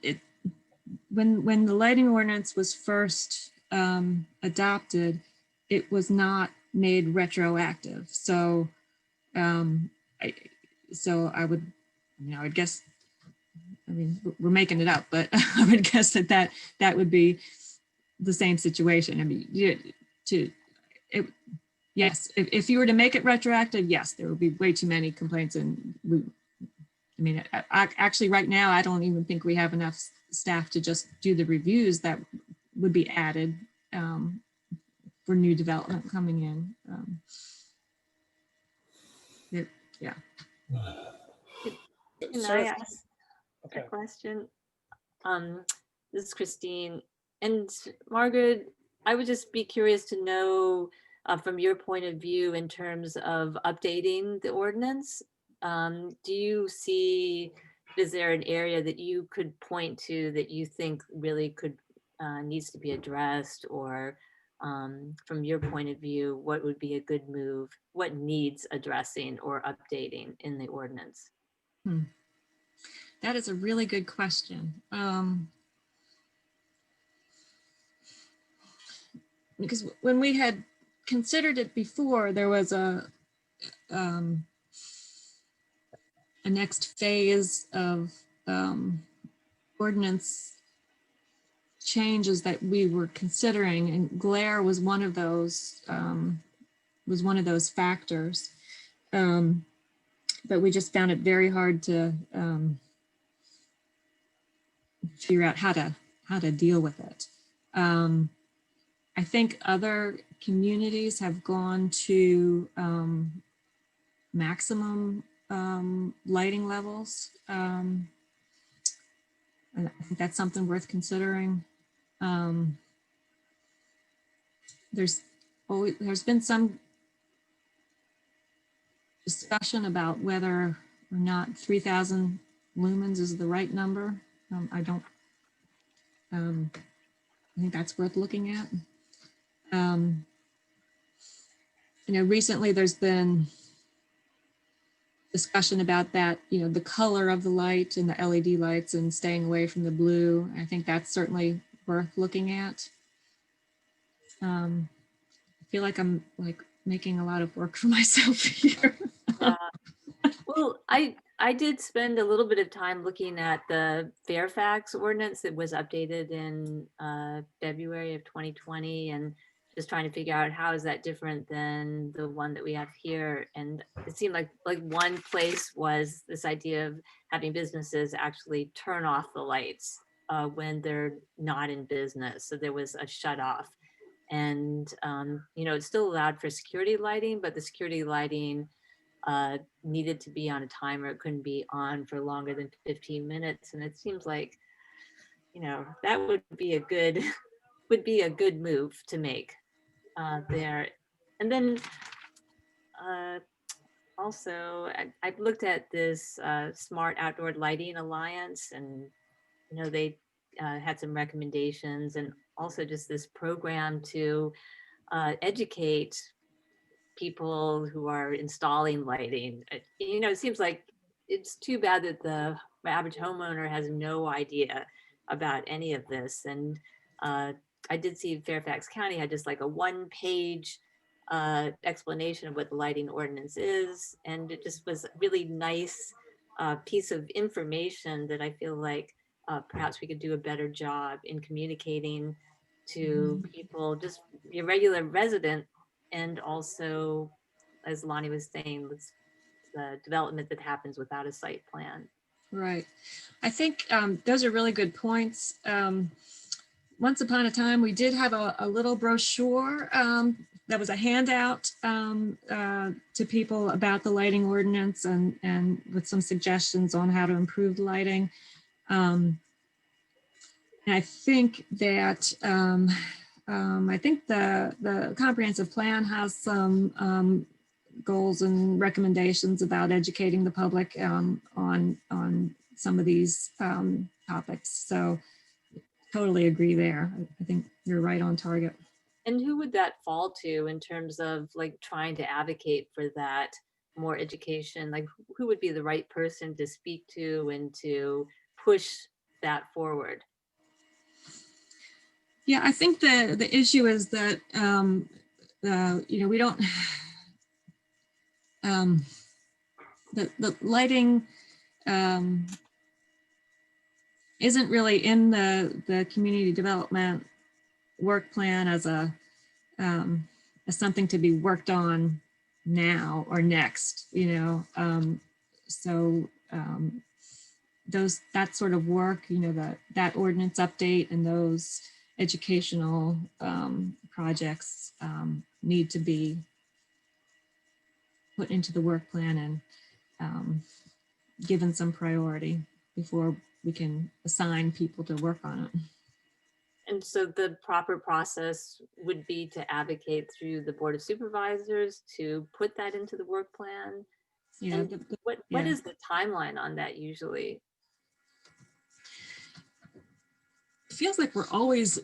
when the lighting ordinance was first adopted, it was not made retroactive. So, I would, I would guess, I mean, we're making it up, but I would guess that would be the same situation. I mean, yes, if you were to make it retroactive, yes, there would be way too many complaints, and I mean, actually right now, I don't even think we have enough staff to just do the reviews that would be added for new development coming in. Yeah. Can I ask a question? This is Christine. And Margaret, I would just be curious to know from your point of view in terms of updating the ordinance, do you see, is there an area that you could point to that you think really needs to be addressed, or from your point of view, what would be a good move? What needs addressing or updating in the ordinance? That is a really good question. Because when we had considered it before, there was a next phase of ordinance changes that we were considering, and glare was one of those factors. But we just found it very hard to figure out how to deal with it. I think other communities have gone to maximum lighting levels. And I think that's something worth considering. There's been some discussion about whether or not 3,000 lumens is the right number. I think that's worth looking at. Recently there's been discussion about that, the color of the light and the LED lights and staying away from the blue. I think that's certainly worth looking at. I feel like I'm making a lot of work for myself here. Well, I did spend a little bit of time looking at the Fairfax ordinance that was updated in February of 2020, and just trying to figure out how is that different than the one that we have here. And it seemed like one place was this idea of having businesses actually turn off the lights when they're not in business. So there was a shut off, and it's still allowed for security lighting, but the security lighting needed to be on a timer. It couldn't be on for longer than 15 minutes. And it seems like, that would be a good move to make there. And then also I've looked at this Smart Outdoor Lighting Alliance, and they had some recommendations, and also just this program to educate people who are installing lighting. It seems like it's too bad that the average homeowner has no idea about any of this. And I did see Fairfax County had just like a 1-page explanation of what the lighting ordinance is. And it just was a really nice piece of information that I feel like perhaps we could do a better job in communicating to people, just your regular resident, and also, as Lonnie was saying, the development that happens without a site plan. Right. I think those are really good points. Once upon a time, we did have a little brochure that was a handout to people about the lighting ordinance and with some suggestions on how to improve the lighting. And I think that the comprehensive plan has some goals and recommendations about educating the public on some of these topics. So totally agree there. I think you're right on target. And who would that fall to in terms of like trying to advocate for that more education? Like who would be the right person to speak to and to push that forward? Yeah, I think the issue is that, we don't, the lighting isn't really in the community development work plan as as something to be worked on now or next, that sort of work, that ordinance update and those educational projects need to be put into the work plan and given some priority before we can assign people to work on it. And so the proper process would be to advocate through the Board of Supervisors to put that into the work plan. Yeah. What is the timeline on that usually? It feels like we're always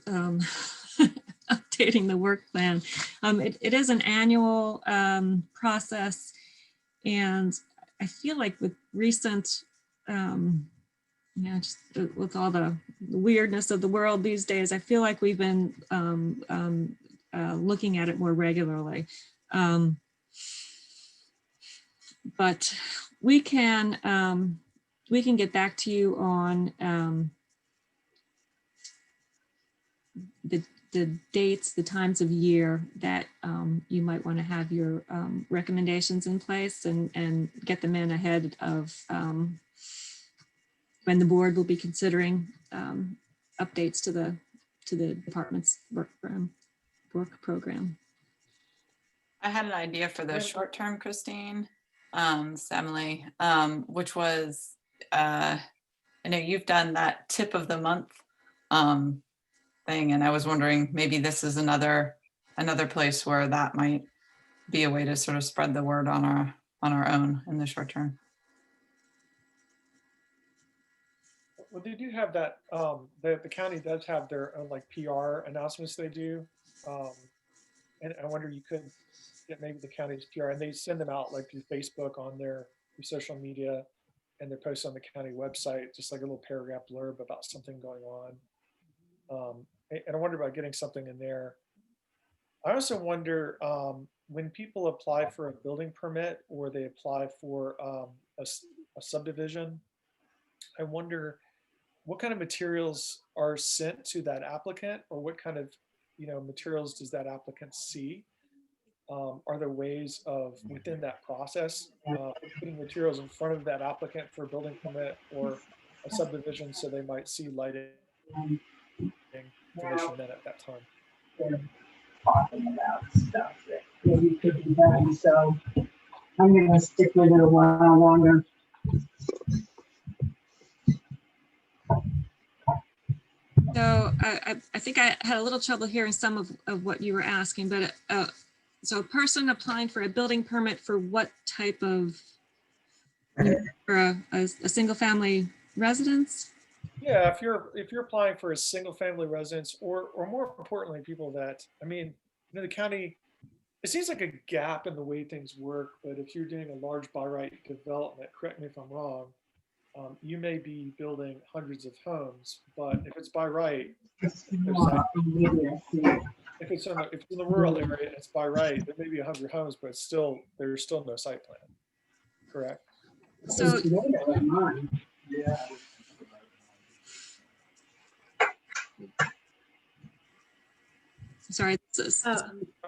updating the work plan. It is an annual process, and I feel like with recent, just with all the weirdness of the world these days, I feel like we've been looking at it more regularly. But we can get back to you on the dates, the times of year that you might want to have your recommendations in place and get them in ahead of when the board will be considering updates to the department's work program. I had an idea for the short term, Christine, Emily, which was, I know you've done that tip of the month thing, and I was wondering maybe this is another place where that might be a way to sort of spread the word on our own in the short term. Well, they do have that, the county does have their own like PR announcements they do. And I wonder you could get maybe the county's PR, and they send them out like through Facebook on their social media, and they're posted on the county website, just like a little paragraph blurb about something going on. And I wonder about getting something in there. I also wonder when people apply for a building permit or they apply for a subdivision, I wonder what kind of materials are sent to that applicant, or what kind of materials does that applicant see? Are there ways of within that process putting materials in front of that applicant for a building permit or a subdivision so they might see lighting information then at that time? They're talking about stuff that maybe could be done, so I'm going to stick with it a while longer. So I think I had a little trouble hearing some of what you were asking, but so a person applying for a building permit for what type of, for a single family residence? Yeah, if you're applying for a single family residence, or more importantly, people that, the county, it seems like a gap in the way things work, but if you're doing a large by right development, correct me if I'm wrong, you may be building hundreds of homes, but if it's by right, if it's in the rural area, it's by right, there may be 100 homes, but there's still no site plan, correct? So Yeah. Sorry, this is Oh,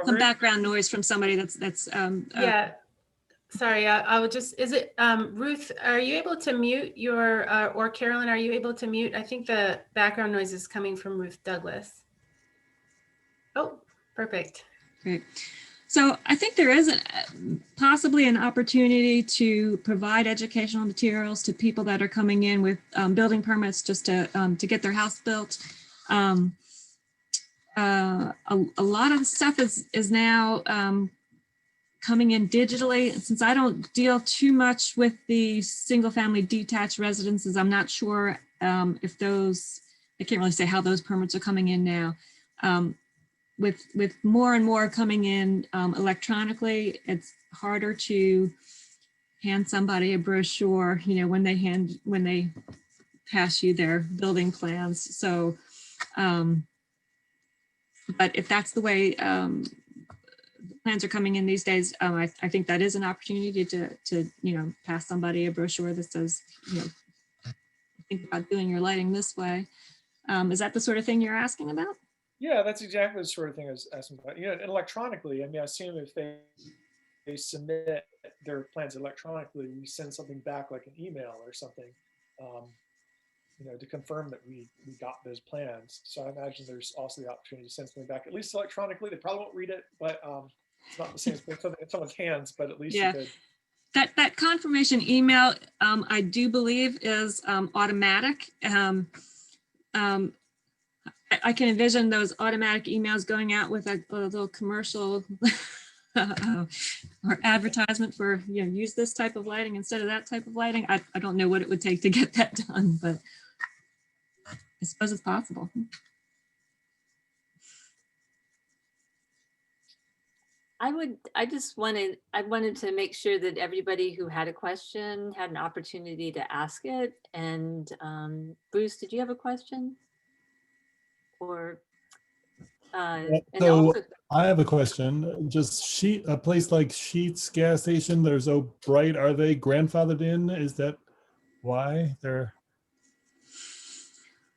some background noise from somebody that's yeah. Sorry, I would just, is it, Ruth, are you able to mute your, or Carolyn, are you able to mute? I think the background noise is coming from Ruth Douglas. Oh, perfect. great. So I think there is possibly an opportunity to provide educational materials to people that are coming in with building permits just to get their house built. A lot of the stuff is now coming in digitally. And since I don't deal too much with the single family detached residences, I'm not sure if those, I can't really say how those permits are coming in now. With more and more coming in electronically, it's harder to hand somebody a brochure, you know, when they pass you their building plans. So, but if that's the way the plans are coming in these days, I think that is an opportunity to you know, pass somebody a brochure that says, you know, think about doing your lighting this way. Is that the sort of thing you're asking about? Yeah, that's exactly the sort of thing I was asking about. You know, and electronically, I mean, I assume if they submit their plans electronically, we send something back like an email or something, you know, to confirm that we got those plans. So I imagine there's also the opportunity to send something back, at least electronically. They probably won't read it, but it's not the same as putting something in someone's hands, but at least Yeah. you could. That confirmation email, I do believe is automatic. I can envision those automatic emails going out with a little commercial or advertisement for, you know, use this type of lighting instead of that type of lighting. I don't know what it would take to get that done, but I suppose it's possible. I wanted to make sure that everybody who had a question had an opportunity to ask it. And Bruce, did you have a question? Or, and So also, I have a question. Just a place like Sheetz gas station, they're so bright. Are they grandfathered in? Is that why they're?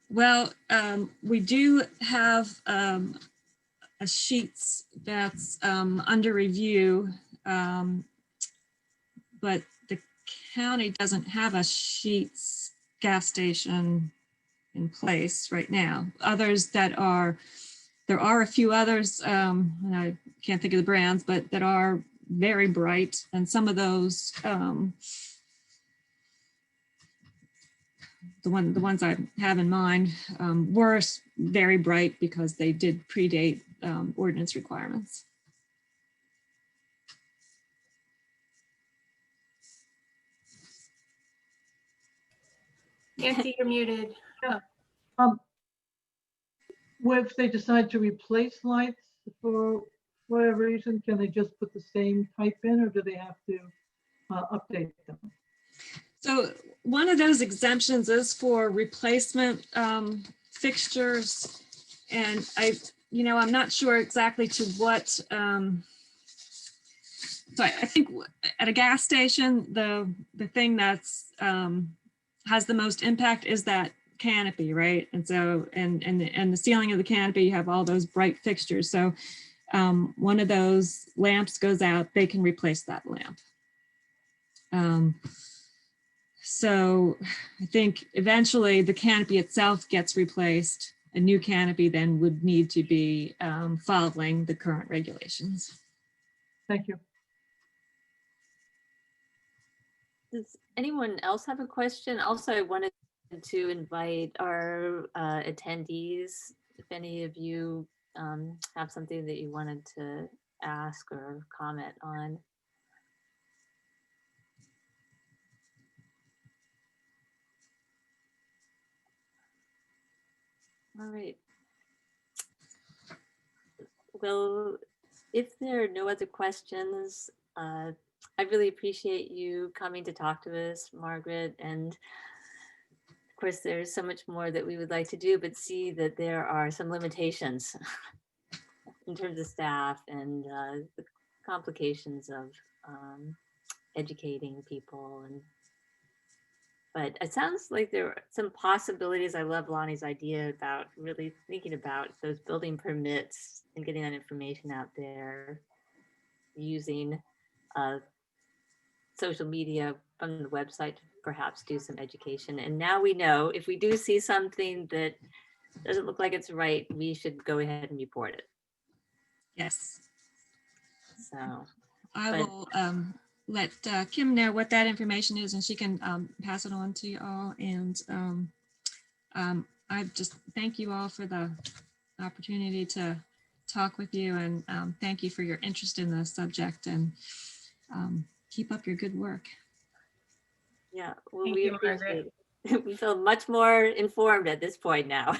Well, we do have a Sheetz that's under review, but the county doesn't have a Sheetz gas station in place right now. Others that are, there are a few others, and I can't think of the brands, but that are very bright, and some of those, the ones I have in mind were very bright because they did predate ordinance requirements. Nancy, you're muted. If they decide to replace lights for whatever reason, can they just put the same type in, or do they have to update them? So one of those exemptions is for replacement fixtures, and I'm not sure exactly to what. So I think at a gas station, the thing that's has the most impact is that canopy, right? And so and the ceiling of the canopy, you have all those bright fixtures. So one of those lamps goes out, they can replace that lamp. So I think eventually the canopy itself gets replaced. A new canopy then would need to be following the current regulations. Thank you. does anyone else have a question? Also, I wanted to invite our attendees, if any of you have something that you wanted to ask or comment on. All right. Well, if there are no other questions, I really appreciate you coming to talk to us, Margaret. And of course, there's so much more that we would like to do, but see that there are some limitations in terms of staff and the complications of educating people. And But it sounds like there are some possibilities. I love Lonnie's idea about really thinking about those building permits and getting that information out there using social media from the website to perhaps do some education. And now we know if we do see something that doesn't look like it's right, we should go ahead and report it. Yes. So I But- will let Kim know what that information is, and she can pass it on to you all. And I just thank you all for the opportunity to talk with you, and thank you for your interest in the subject, and keep up your good work. yeah, well, Thank we you, Margaret. appreciate it. We feel much more informed at this point now.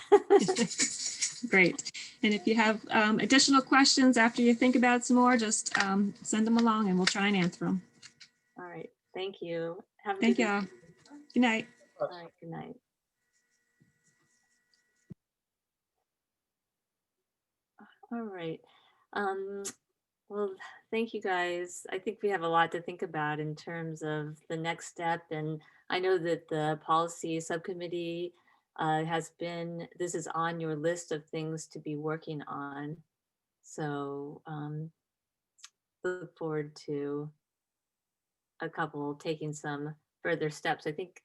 Great. And if you have additional questions after you think about it some more, just send them along and we'll try and answer them. All right, thank you. Have a Thank good you all. Good night. All right, good night. All right. Well, thank you guys. I think we have a lot to think about in terms of the next step. And I know that the policy subcommittee this is on your list of things to be working on. So look forward to a couple taking some further steps. I think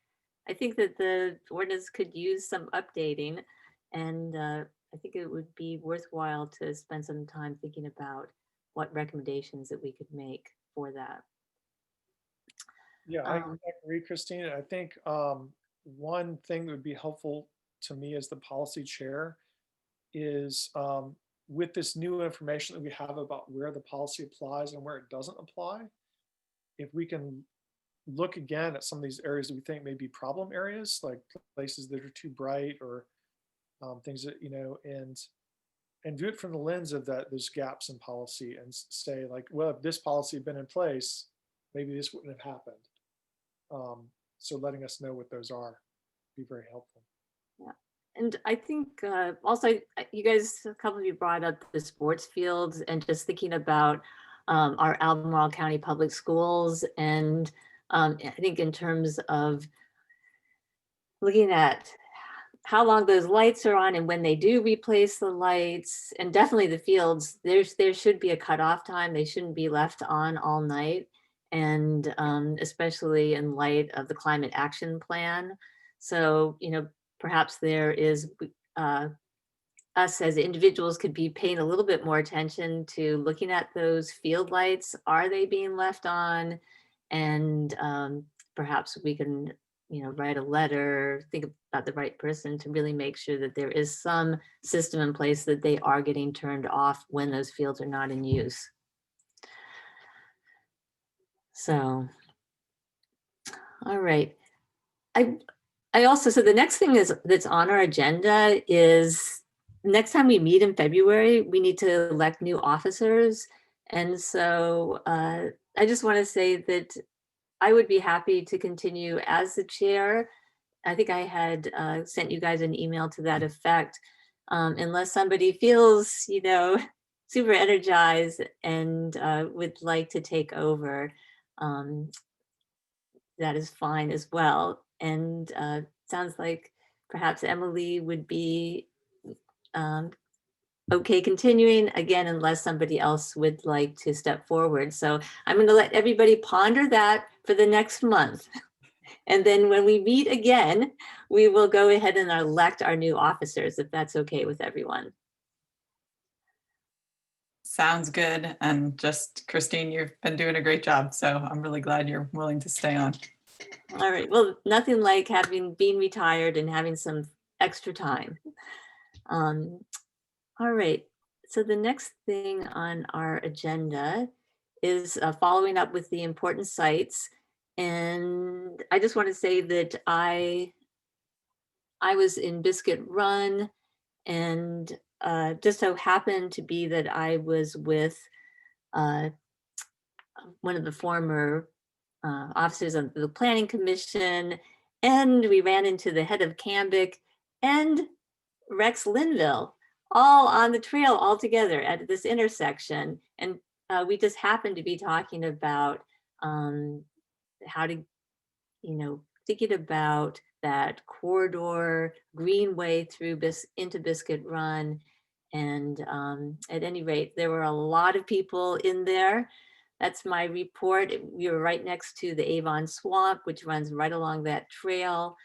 that the ordinance could use some updating, and I think it would be worthwhile to spend some time thinking about what recommendations that we could make for that. Yeah, I Um, agree, Christine. I think one thing that would be helpful to me as the policy chair is with this new information that we have about where the policy applies and where it doesn't apply, if we can look again at some of these areas that we think may be problem areas, like places that are too bright or things that, and view it from the lens of those gaps in policy and say like, well, if this policy had been in place, maybe this wouldn't have happened. So letting us know what those are would be very helpful. Yeah. And I think also you guys, a couple of you brought up the sports fields and just thinking about our Albemarle County Public Schools. And I think in terms of looking at how long those lights are on and when they do replace the lights, and definitely the fields, there should be a cutoff time. They shouldn't be left on all night. And especially in light of the climate action plan. So, perhaps there is us as individuals could be paying a little bit more attention to looking at those field lights. Are they being left on? And perhaps we can, write a letter, think about the right person to really make sure that there is some system in place that they are getting turned off when those fields are not in use. So, all right. I also, so the next thing that's on our agenda is next time we meet in February, we need to elect new officers. And so I just want to say that I would be happy to continue as the chair. I think I had sent you guys an email to that effect, unless somebody feels, super energized and would like to take over. That is fine as well. And sounds like perhaps Emily would be okay continuing, again, unless somebody else would like to step forward. So I'm going to let everybody ponder that for the next month. And then when we meet again, we will go ahead and elect our new officers, if that's okay with everyone. Sounds good. And just Christine, you've been doing a great job. So I'm really glad you're willing to stay on. All right. Well, nothing like being retired and having some extra time. All right. So the next thing on our agenda is following up with the important sites. And I just want to say that I was in Biscuit Run, and just so happened to be that I was with one of the former officers of the Planning Commission, and we ran into the head of Cambic and Rex Linville, all on the trail all together at this intersection. And we just happened to be talking about how to, thinking about that corridor, greenway through into Biscuit Run. And at any rate, there were a lot of people in there. That's my report. We were right next to the Avon Swamp, which runs right along that trail.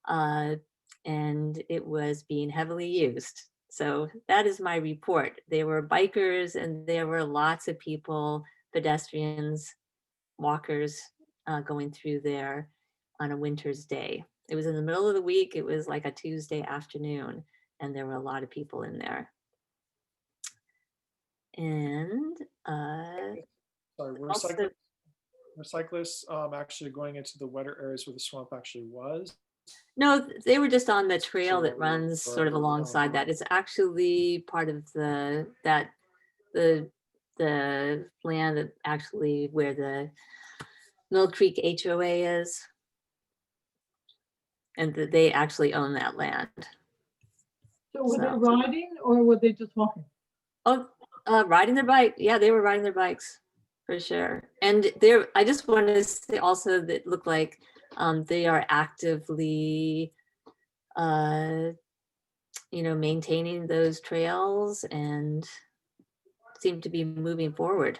And it was being heavily used. So that is my report. There were bikers and there were lots of people, pedestrians, walkers going through there on a winter's day. It was in the middle of the week. It was like a Tuesday afternoon, and there were a lot of people in there. And Sorry, were also, cyclists actually going into the wetter areas where the swamp actually was? no, they were just on the trail that So, runs sort of alongside that. It's actually part of the land that actually where the Mill Creek HOA is. And that they actually own that land. So were they So- riding or were they just walking? Oh, riding their bike. Yeah, they were riding their bikes for sure. And I just want to say also that look like they are actively, maintaining those trails and seem to be moving forward.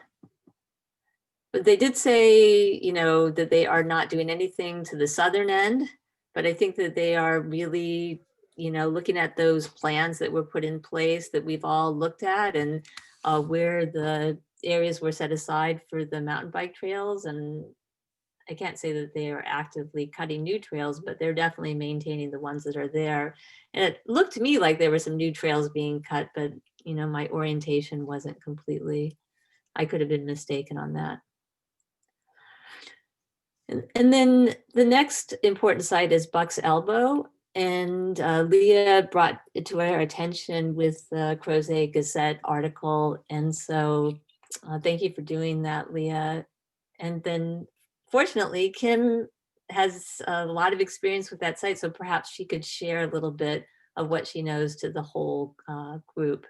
But they did say, that they are not doing anything to the southern end, but I think that they are really, looking at those plans that were put in place that we've all looked at and where the areas were set aside for the mountain bike trails. And I can't say that they are actively cutting new trails, but they're definitely maintaining the ones that are there. And it looked to me like there were some new trails being cut, but my orientation wasn't completely, I could have been mistaken on that. And then the next important site is Buck's Elbow. And Leah brought it to our attention with the Crozet Gazette article. And so thank you for doing that, Leah. And then fortunately, Kim has a lot of experience with that site. So perhaps she could share a little bit of what she knows to the whole group.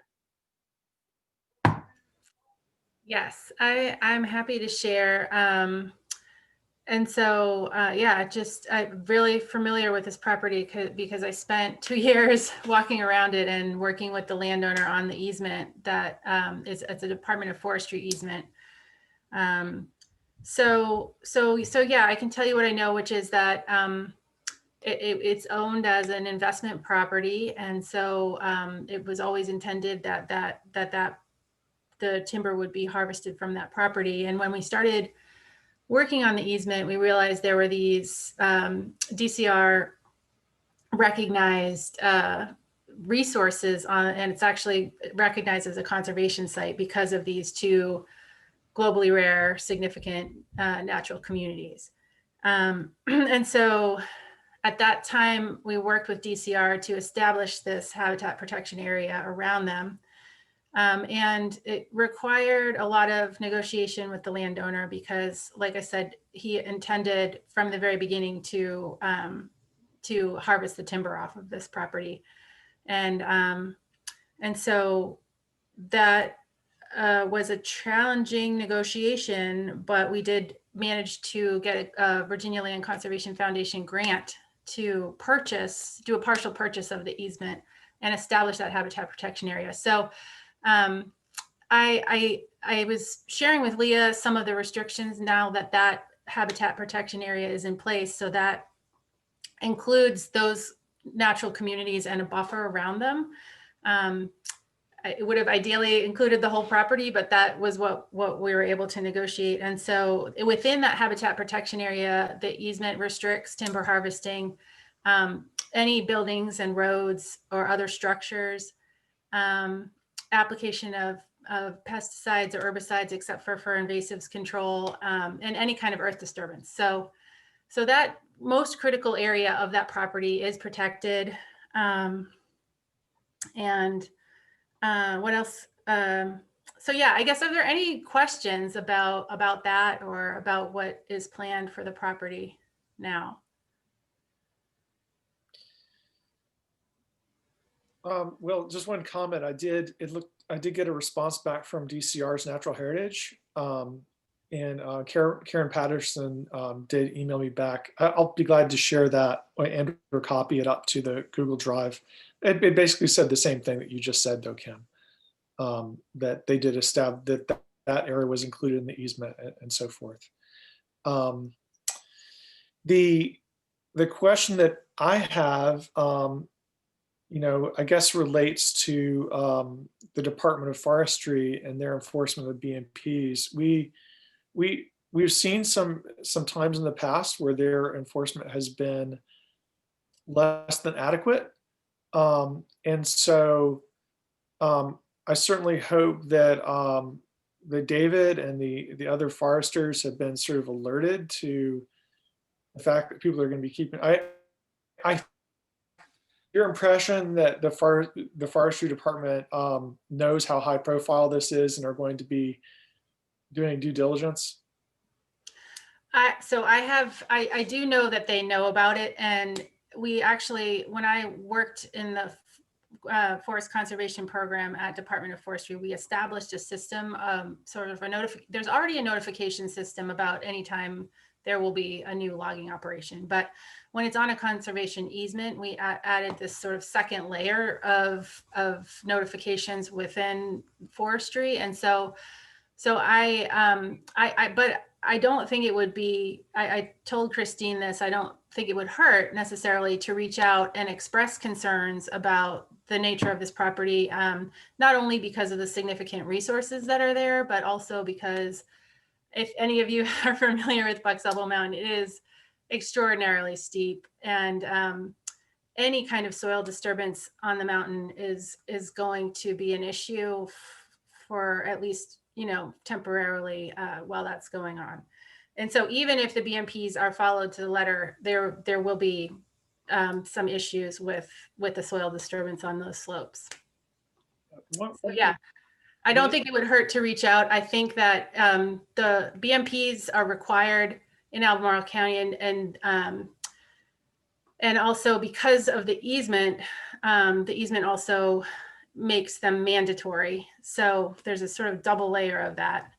Yes, I'm happy to share. And so, I'm really familiar with this property because I spent 2 years walking around it and working with the landowner on the easement that it's a Department of Forestry easement. So yeah, I can tell you what I know, which is that it's owned as an investment property, and so it was always intended that the timber would be harvested from that property. And when we started working on the easement, we realized there were these DCR recognized resources and it's actually recognized as a conservation site because of these two globally rare, significant natural communities. And so at that time, we worked with DCR to establish this habitat protection area around them. And it required a lot of negotiation with the landowner because, like I said, he intended from the very beginning to harvest the timber off of this property. And so that was a challenging negotiation, but we did manage to get a Virginia Land Conservation Foundation grant to do a partial purchase of the easement and establish that habitat protection area. So I was sharing with Leah some of the restrictions now that habitat protection area is in place. So that includes those natural communities and a buffer around them. It would have ideally included the whole property, but that was what we were able to negotiate. And so within that habitat protection area, the easement restricts timber harvesting, any buildings and roads or other structures, application of pesticides or herbicides, except for invasives control, and any kind of earth disturbance. So that most critical area of that property is protected. What else? So yeah, I guess, are there any questions about that or about what is planned for the property now? Well, just one comment. I did get a response back from DCR's Natural Heritage. Karen Patterson did email me back. I'll be glad to share that and or copy it up to the Google Drive. It basically said the same thing that you just said, though, Kim. That they did establish that area was included in the easement and so forth. The question that I have, I guess relates to the Department of Forestry and their enforcement of BMPs. We've seen some times in the past where their enforcement has been less than adequate, and so I certainly hope that that David and the other foresters have been sort of alerted to the fact that people are going to be keeping. Your impression that the forestry department knows how high profile this is and are going to be doing due diligence? So I do know that they know about it, and we actually, when I worked in the forest conservation program at Department of Forestry, we established a system, sort of there's already a notification system about anytime there will be a new logging operation. But when it's on a conservation easement, we added this sort of second layer of notifications within forestry. And so but I don't think it would be, I told Christine this, I don't think it would hurt necessarily to reach out and express concerns about the nature of this property, not only because of the significant resources that are there, but also because if any of you are familiar with Buck's Elbow Mountain, it is extraordinarily steep, and any kind of soil disturbance on the mountain is going to be an issue for at least, temporarily while that's going on. And so even if the BMPs are followed to the letter, there will be some issues with the soil disturbance on those slopes. So yeah, I don't think it would hurt to reach out. I think that the BMPs are required in Albemarle County, and also because of the easement also makes them mandatory. So there's a sort of double layer of that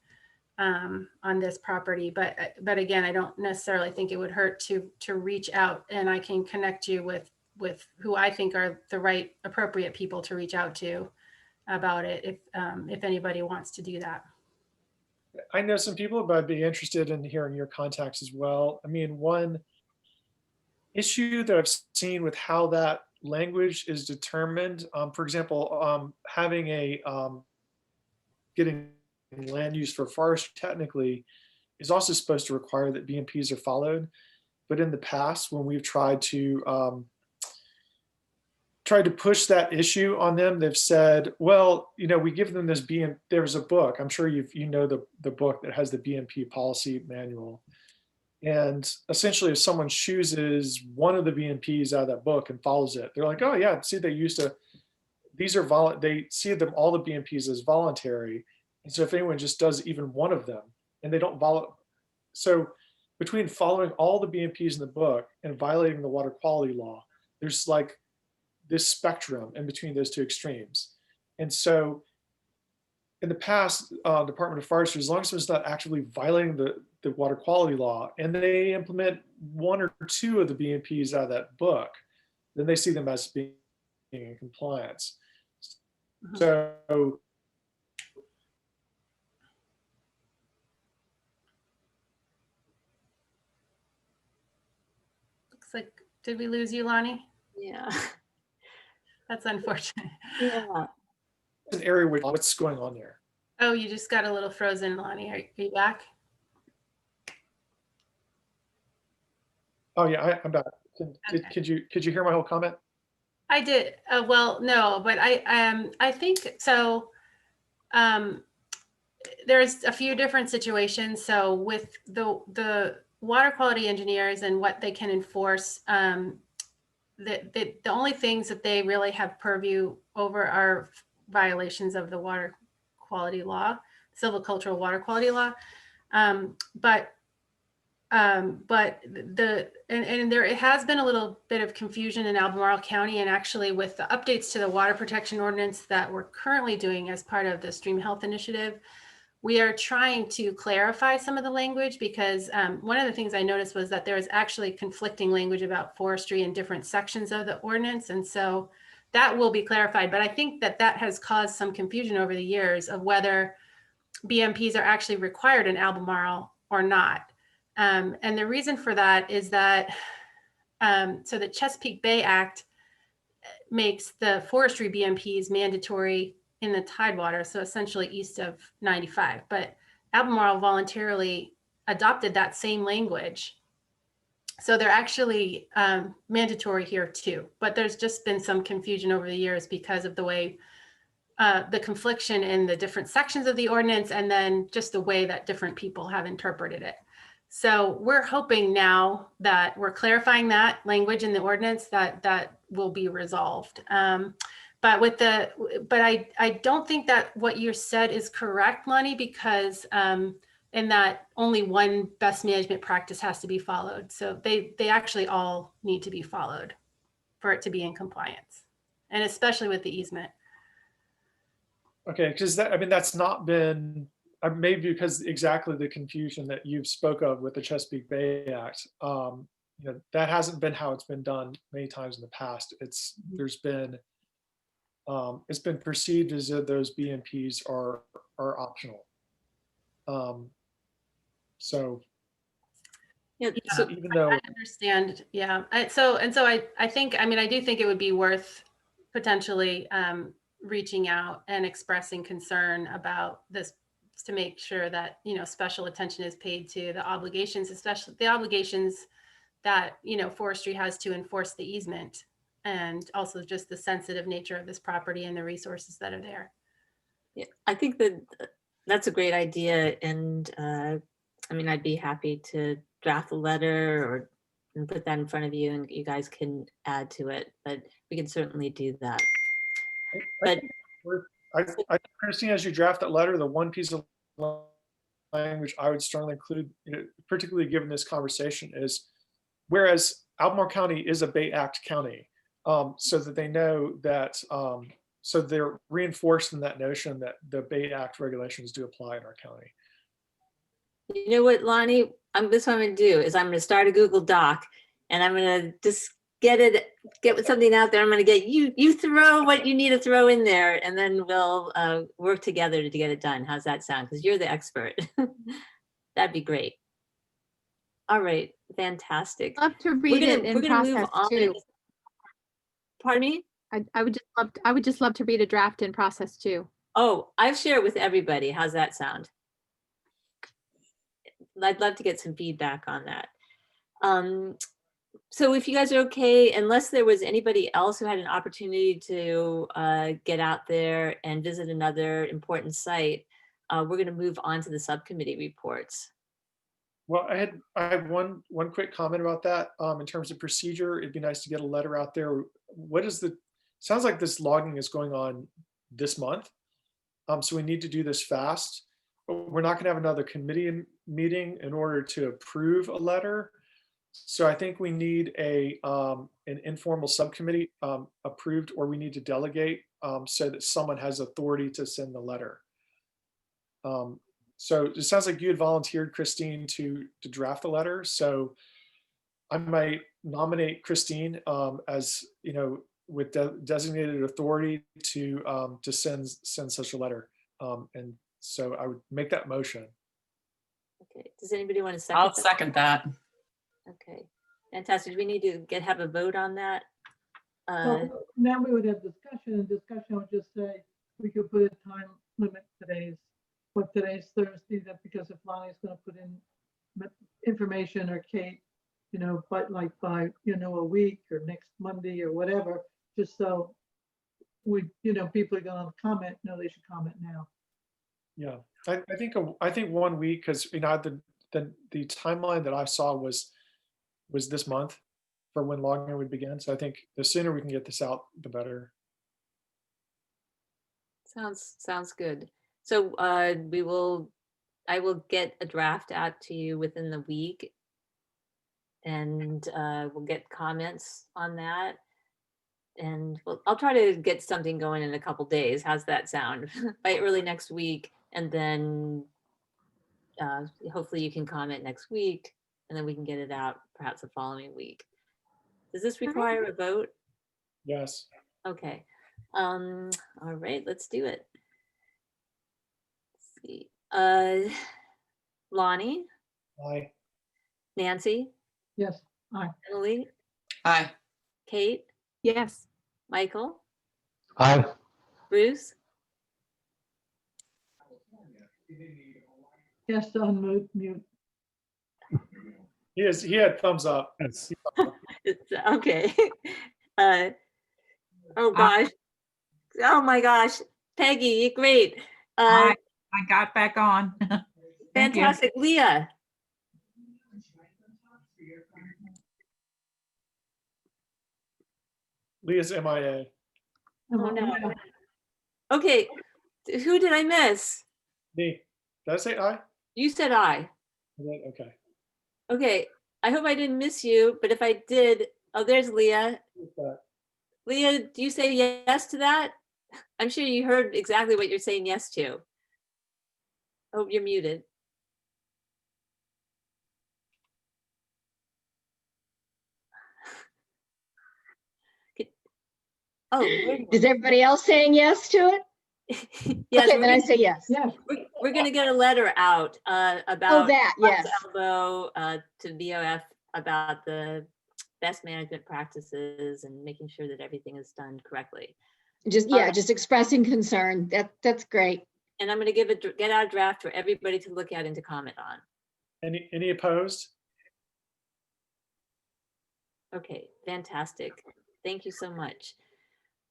on this property. But again, I don't necessarily think it would hurt to reach out, and I can connect you with who I think are the right appropriate people to reach out to about it if anybody wants to do that. I know some people, but I'd be interested in hearing your contacts as well. I mean, one issue that I've seen with how that language is determined, for example, having getting land use for forest technically is also supposed to require that BMPs are followed. But in the past, when we've tried to push that issue on them, they've said, well, we give them this there's a book. I'm sure you know the book that has the BMP policy manual. And essentially, if someone chooses one of the BMPs out of that book and follows it, they're like, oh yeah, see, they see them, all the BMPs as voluntary. And so if anyone just does even one of them and they don't follow, so between following all the BMPs in the book and violating the water quality law, there's like this spectrum in between those two extremes. And so in the past, Department of Forestry, as long as it's not actively violating the water quality law, and they implement one or two of the BMPs out of that book, then they see them as being in compliance. So Looks like, did we lose you, Lonnie? Yeah. That's unfortunate. Yeah. an area where what's going on there. Oh, you just got a little frozen, Lonnie. Are you back? Oh yeah, I'm back. Could you hear my whole comment? I did. Well, no, but I think so. There's a few different situations. So with the water quality engineers and what they can enforce, the only things that they really have purview over are violations of the water quality law, silvicultural water quality law. But there it has been a little bit of confusion in Albemarle County, and actually with the updates to the water protection ordinance that we're currently doing as part of the Stream Health Initiative, we are trying to clarify some of the language because one of the things I noticed was that there was actually conflicting language about forestry in different sections of the ordinance. And so that will be clarified. But I think that that has caused some confusion over the years of whether BMPs are actually required in Albemarle or not. And the reason for that is that, so the Chesapeake Bay Act makes the forestry BMPs mandatory in the Tidewater, so essentially east of 95. But Albemarle voluntarily adopted that same language. So they're actually mandatory here too. But there's just been some confusion over the years because of the way the confliction in the different sections of the ordinance, and then just the way that different people have interpreted it. So we're hoping now that we're clarifying that language in the ordinance that will be resolved. But I don't think that what you said is correct, Lonnie, because in that only one best management practice has to be followed. So they actually all need to be followed for it to be in compliance, and especially with the easement. Okay, because that, I mean, that's not been, maybe because exactly the confusion that you've spoke of with the Chesapeake Bay Act, you know, that hasn't been how it's been done many times in the past. There's been, it's been perceived as if those BMPs are optional. So, Yeah, So even though I understand, yeah. I think, I mean, I do think it would be worth potentially reaching out and expressing concern about this to make sure that, you know, special attention is paid to the obligations, especially the obligations that, you know, forestry has to enforce the easement, and also just the sensitive nature of this property and the resources that are there. yeah, I think that that's a great idea. And I mean, I'd be happy to draft a letter and put that in front of you, and you guys can add to it, but we can certainly do that. But I Christine, as you draft that letter, the one piece of language I would strongly include, you know, particularly given this conversation, is whereas Albemarle County is a Bay Act county, so that they know that, so they're reinforced in that notion that the Bay Act regulations do apply in our county. you know what, Lonnie, this what I'm gonna do is I'm gonna start a Google Doc, and I'm gonna just get something out there. I'm gonna get you throw what you need to throw in there, and then we'll work together to get it done. How's that sound? Because you're the expert. That'd be great. All right, fantastic. Love to read it in process too. Pardon me? I would just love to read a draft in process too. Oh, I've shared with everybody. How's that sound? I'd love to get some feedback on that. So if you guys are okay, unless there was anybody else who had an opportunity to get out there and visit another important site, we're going to move on to the subcommittee reports. Well, I have one quick comment about that. In terms of procedure, it'd be nice to get a letter out there. Sounds like this logging is going on this month. So we need to do this fast. But we're not going to have another committee meeting in order to approve a letter. So I think we need an informal subcommittee approved, or we need to delegate so that someone has authority to send the letter. So it sounds like you had volunteered, Christine, to draft the letter. So I might nominate Christine as, you know, with designated authority to send such a letter. And so I would make that motion. Okay. Does anybody want to second? I'll second that. Okay. Fantastic. Do we need to have a vote on that? Well, now we would have discussion, and discussion would just say we could put a time limit today's Thursday, that because if Lonnie's going to put in information, or Kate, you know, but like by, you know, a week or next Monday or whatever, just so we, you know, people are going to comment, no, they should comment now. Yeah, I think 1 week, because, you know, the timeline that I saw was this month for when logging would begin. So I think the sooner we can get this out, the better. Sounds good. So I will get a draft out to you within the week, and we'll get comments on that. And I'll try to get something going in a couple days. How's that sound? By early next week, and then hopefully you can comment next week, and then we can get it out perhaps the following week. Does this require a vote? Yes. Okay. All right, let's do it. Let's see. Lonnie, Aye. Nancy, Yes, aye. Emily, Aye. Kate, Yes. Michael, Aye. Bruce, Yes, unmute, mute. He had thumbs up. Yes. it's okay. Oh gosh. Oh my gosh. Peggy, great. I got back on. Thank you. Fantastic. Leah. Leah's MIA. Oh no. Okay. Who did I miss? Me. Did I say aye? You said I. Okay. Okay. I hope I didn't miss you, but if I did, oh, there's Leah. Leah, do you say yes to that? I'm sure you heard exactly what you're saying yes to. Oh, you're muted. Oh, is everybody else saying yes to it? yes, okay, then I say yes. Yes. We're going to get a letter out about that, yes. Elbow to BOF about the best management practices and making sure that everything is done correctly. Just just expressing concern. That's great. And I'm going to get out a draft for everybody to look at and to comment on. Any opposed? Okay, fantastic. Thank you so much.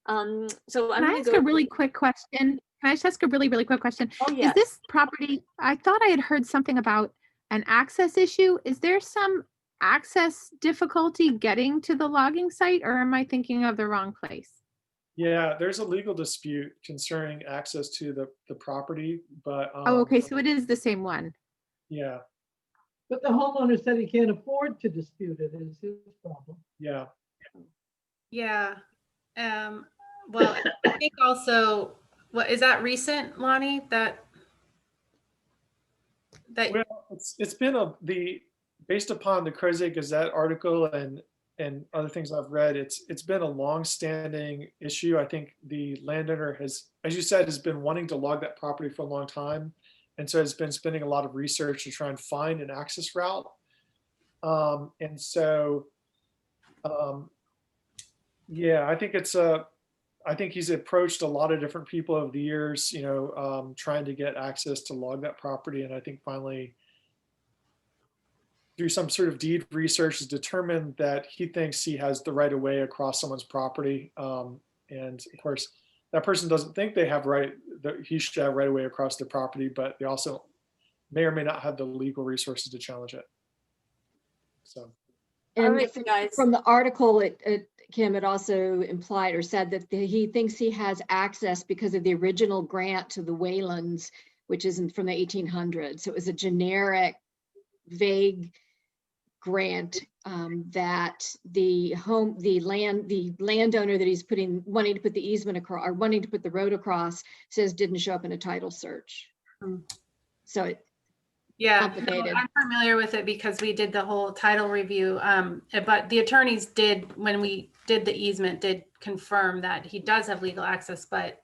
So I'm Can I going ask to go a really quick question? Can I just ask a really, really quick question? Oh, yeah. Is this property, I thought I had heard something about an access issue. Is there some access difficulty getting to the logging site, or am I thinking of the wrong place? Yeah, there's a legal dispute concerning access to the property, but Oh, okay, so it is the same one. yeah, But the homeowner said he can't afford to dispute it, is his problem. yeah. Yeah. Well, I think also, what is that recent, Lonnie? That Well, it's been based upon the Crozet Gazette article and other things I've read, it's been a long-standing issue. I think the landowner has, as you said, has been wanting to log that property for a long time, and so has been spending a lot of research to try and find an access route. And so, yeah, I think he's approached a lot of different people over the years, trying to get access to log that property, and I think finally, through some sort of deed research, has determined that he thinks he has the right of way across someone's property. And of course, that person doesn't think they have he should have right of way across their property, but they also may or may not have the legal resources to challenge it. So. All And right, guys. from the article, Kim, it also implied or said that he thinks he has access because of the original grant to the Waylands, which isn't from the 1800s. So it was a generic, vague grant that the landowner that he's wanting to put the easement across or wanting to put the road across says didn't show up in a title search. So it Yeah, complicated. I'm familiar with it because we did the whole title review. But the attorneys did, when we did the easement, did confirm that he does have legal access, but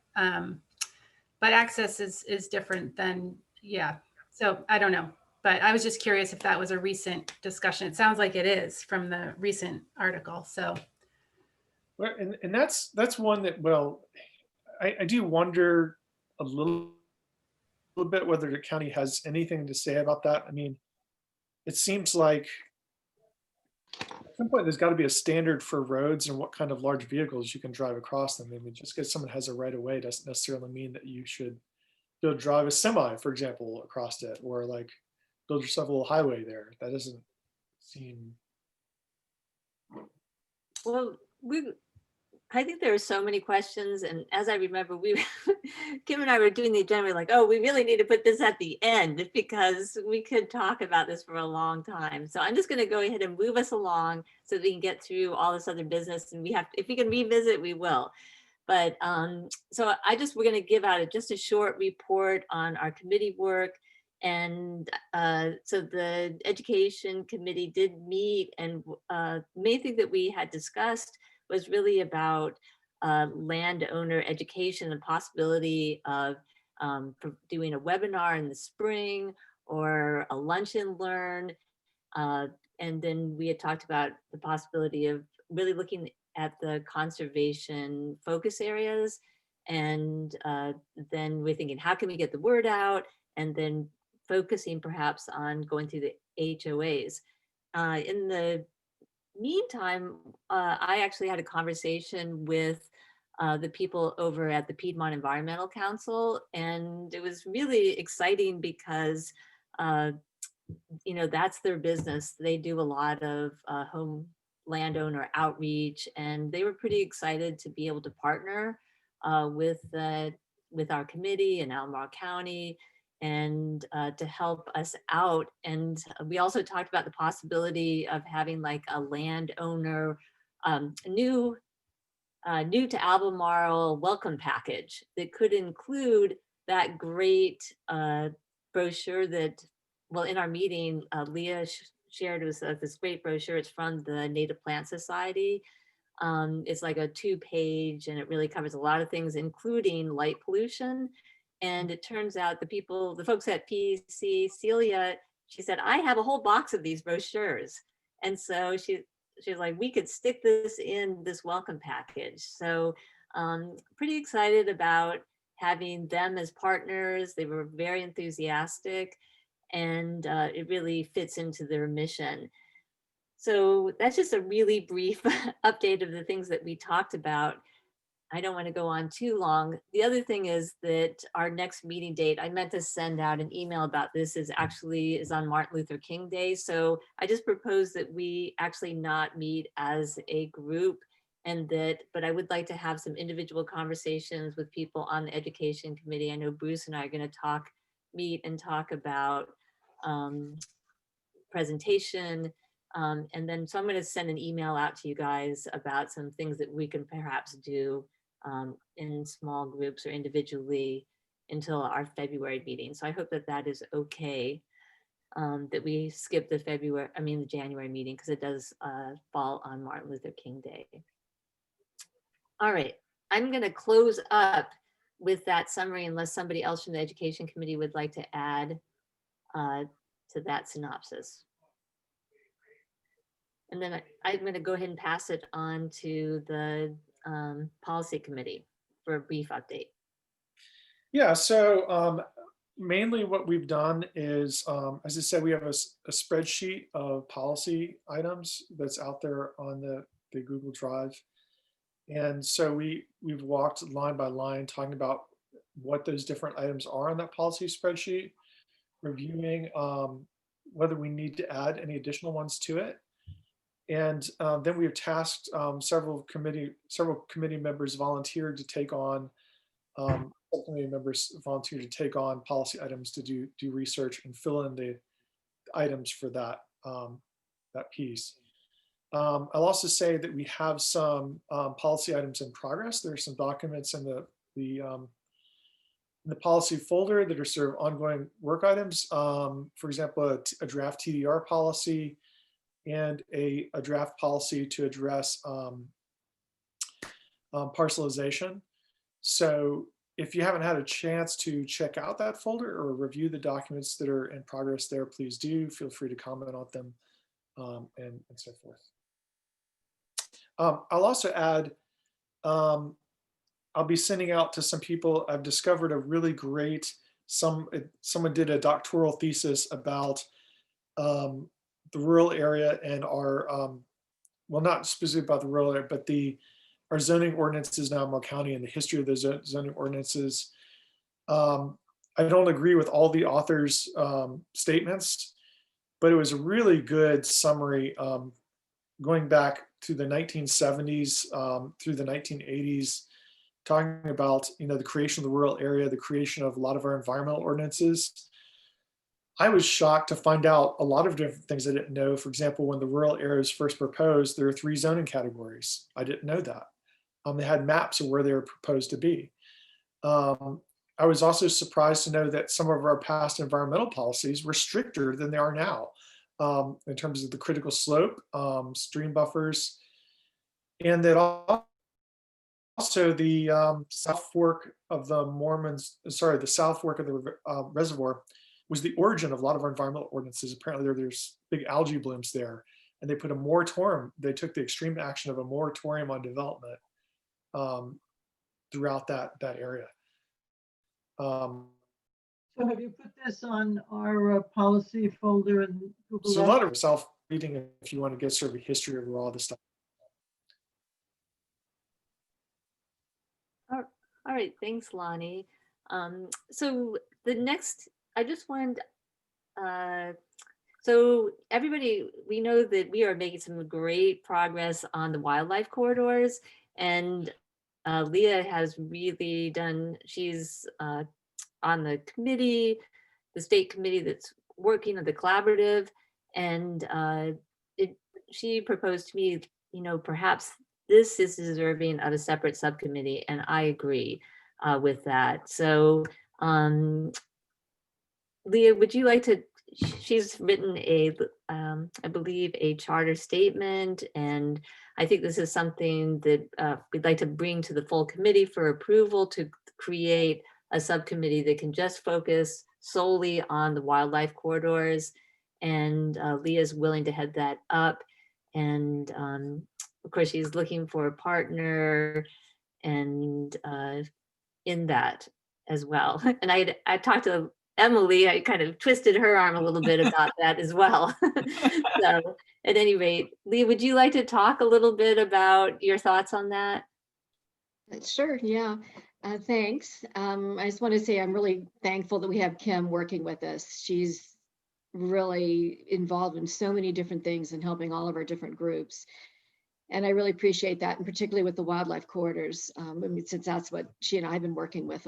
access is different than, yeah. So I don't know, but I was just curious if that was a recent discussion. It sounds like it is from the recent article. So. Well, and that's one that, well, I do wonder a little bit whether the county has anything to say about that. I mean, it seems like at some point there's got to be a standard for roads and what kind of large vehicles you can drive across them. I mean, just because someone has a right of way doesn't necessarily mean that you should be able to drive a semi, for example, across it, or like build yourself a little highway there. That doesn't seem. Well, I think there are so many questions, and as I remember, Kim and I were doing the agenda, like, oh, we really need to put this at the end because we could talk about this for a long time. So I'm just going to go ahead and move us along so that we can get through all this other business, and if we can revisit, we will. But so we're going to give out just a short report on our committee work, And so the education committee did meet, and the main thing that we had discussed was really about landowner education and possibility of doing a webinar in the spring or a lunch and learn. And then we had talked about the possibility of really looking at the conservation focus areas. And then we're thinking, how can we get the word out? And then focusing perhaps on going through the HOAs. In the meantime, I actually had a conversation with the people over at the Piedmont Environmental Council, and it was really exciting because that's their business. They do a lot of home landowner outreach, and they were pretty excited to be able to partner with our committee in Albemarle County and to help us out. And we also talked about the possibility of having like a landowner new to Albemarle welcome package that could include that great brochure that, well, in our meeting, Leah shared with us this great brochure. It's from the Native Plant Society. It's like a 2-page, and it really covers a lot of things, including light pollution. And it turns out the folks at PC, Celia, she said, I have a whole box of these brochures. And so she's like, we could stick this in this welcome package. So pretty excited about having them as partners. They were very enthusiastic, and it really fits into their mission. So that's just a really brief update of the things that we talked about. I don't want to go on too long. The other thing is that our next meeting date, I meant to send out an email about this, is on Martin Luther King Day. So I just propose that we actually not meet as a group, but I would like to have some individual conversations with people on the education committee. I know Bruce and I are going to meet and talk about presentation. And then, so I'm going to send an email out to you guys about some things that we can perhaps do in small groups or individually until our February meeting. So I hope that that is okay, that we skip the January meeting, because it does fall on Martin Luther King Day. All right, I'm going to close up with that summary unless somebody else from the Education Committee would like to add to that synopsis. And then I'm going to go ahead and pass it on to the Policy Committee for a brief update. Yeah, so mainly what we've done is, as I said, we have a spreadsheet of policy items that's out there on the Google Drive. And so we've walked line by line talking about what those different items are on that policy spreadsheet, reviewing whether we need to add any additional ones to it. And then we have tasked several committee members volunteered to take on, subcommittee members volunteered to take on policy items to do research and fill in the items for that piece. I'll also say that we have some policy items in progress. There are some documents in the policy folder that are sort of ongoing work items. For example, a draft TDR policy, and a draft policy to address parcelization. So if you haven't had a chance to check out that folder or review the documents that are in progress there, please do. Feel free to comment on them and so forth. I'll also add, I'll be sending out to some people. I've discovered a really great, someone did a doctoral thesis about the rural area and our, well, not specifically about the rural area, but our zoning ordinances in Albemarle County and the history of those zoning ordinances. I don't agree with all the author's statements, but it was a really good summary going back to the 1970s through the 1980s, talking about the creation of the rural area, the creation of a lot of our environmental ordinances. I was shocked to find out a lot of different things I didn't know. For example, when the rural area was first proposed, there were 3 zoning categories. I didn't know that. They had maps of where they were proposed to be. I was also surprised to know that some of our past environmental policies were stricter than they are now, in terms of the critical slope, stream buffers, and that also the South Fork of the the South Fork of the reservoir was the origin of a lot of our environmental ordinances. Apparently there's big algae blooms there, and they put a moratorium. They took the extreme action of a moratorium on development throughout that area. So have you put this on our policy folder in Google? So a lot of self-reading if you want to get sort of a history of all this stuff. All right, thanks, Lonnie. So the next, I just wanted, so everybody, we know that we are making some great progress on the wildlife corridors, and Leah has really done, she's on the committee, the state committee that's working on the collaborative, and she proposed to me, you know, perhaps this is deserving of a separate subcommittee, and I agree with that. So Leah, would you like to, she's written I believe a charter statement, and I think this is something that we'd like to bring to the full committee for approval to create a subcommittee that can just focus solely on the wildlife corridors. And Leah's willing to head that up. And of course, she's looking for a partner and in that as well. And I talked to Emily, I kind of twisted her arm a little bit about that as well. So at any rate, Leah, would you like to talk a little bit about your thoughts on that? Sure, yeah. Thanks. I just want to say I'm really thankful that we have Kim working with us. She's really involved in so many different things and helping all of our different groups. And I really appreciate that, and particularly with the wildlife corridors, I mean, since that's what she and I have been working with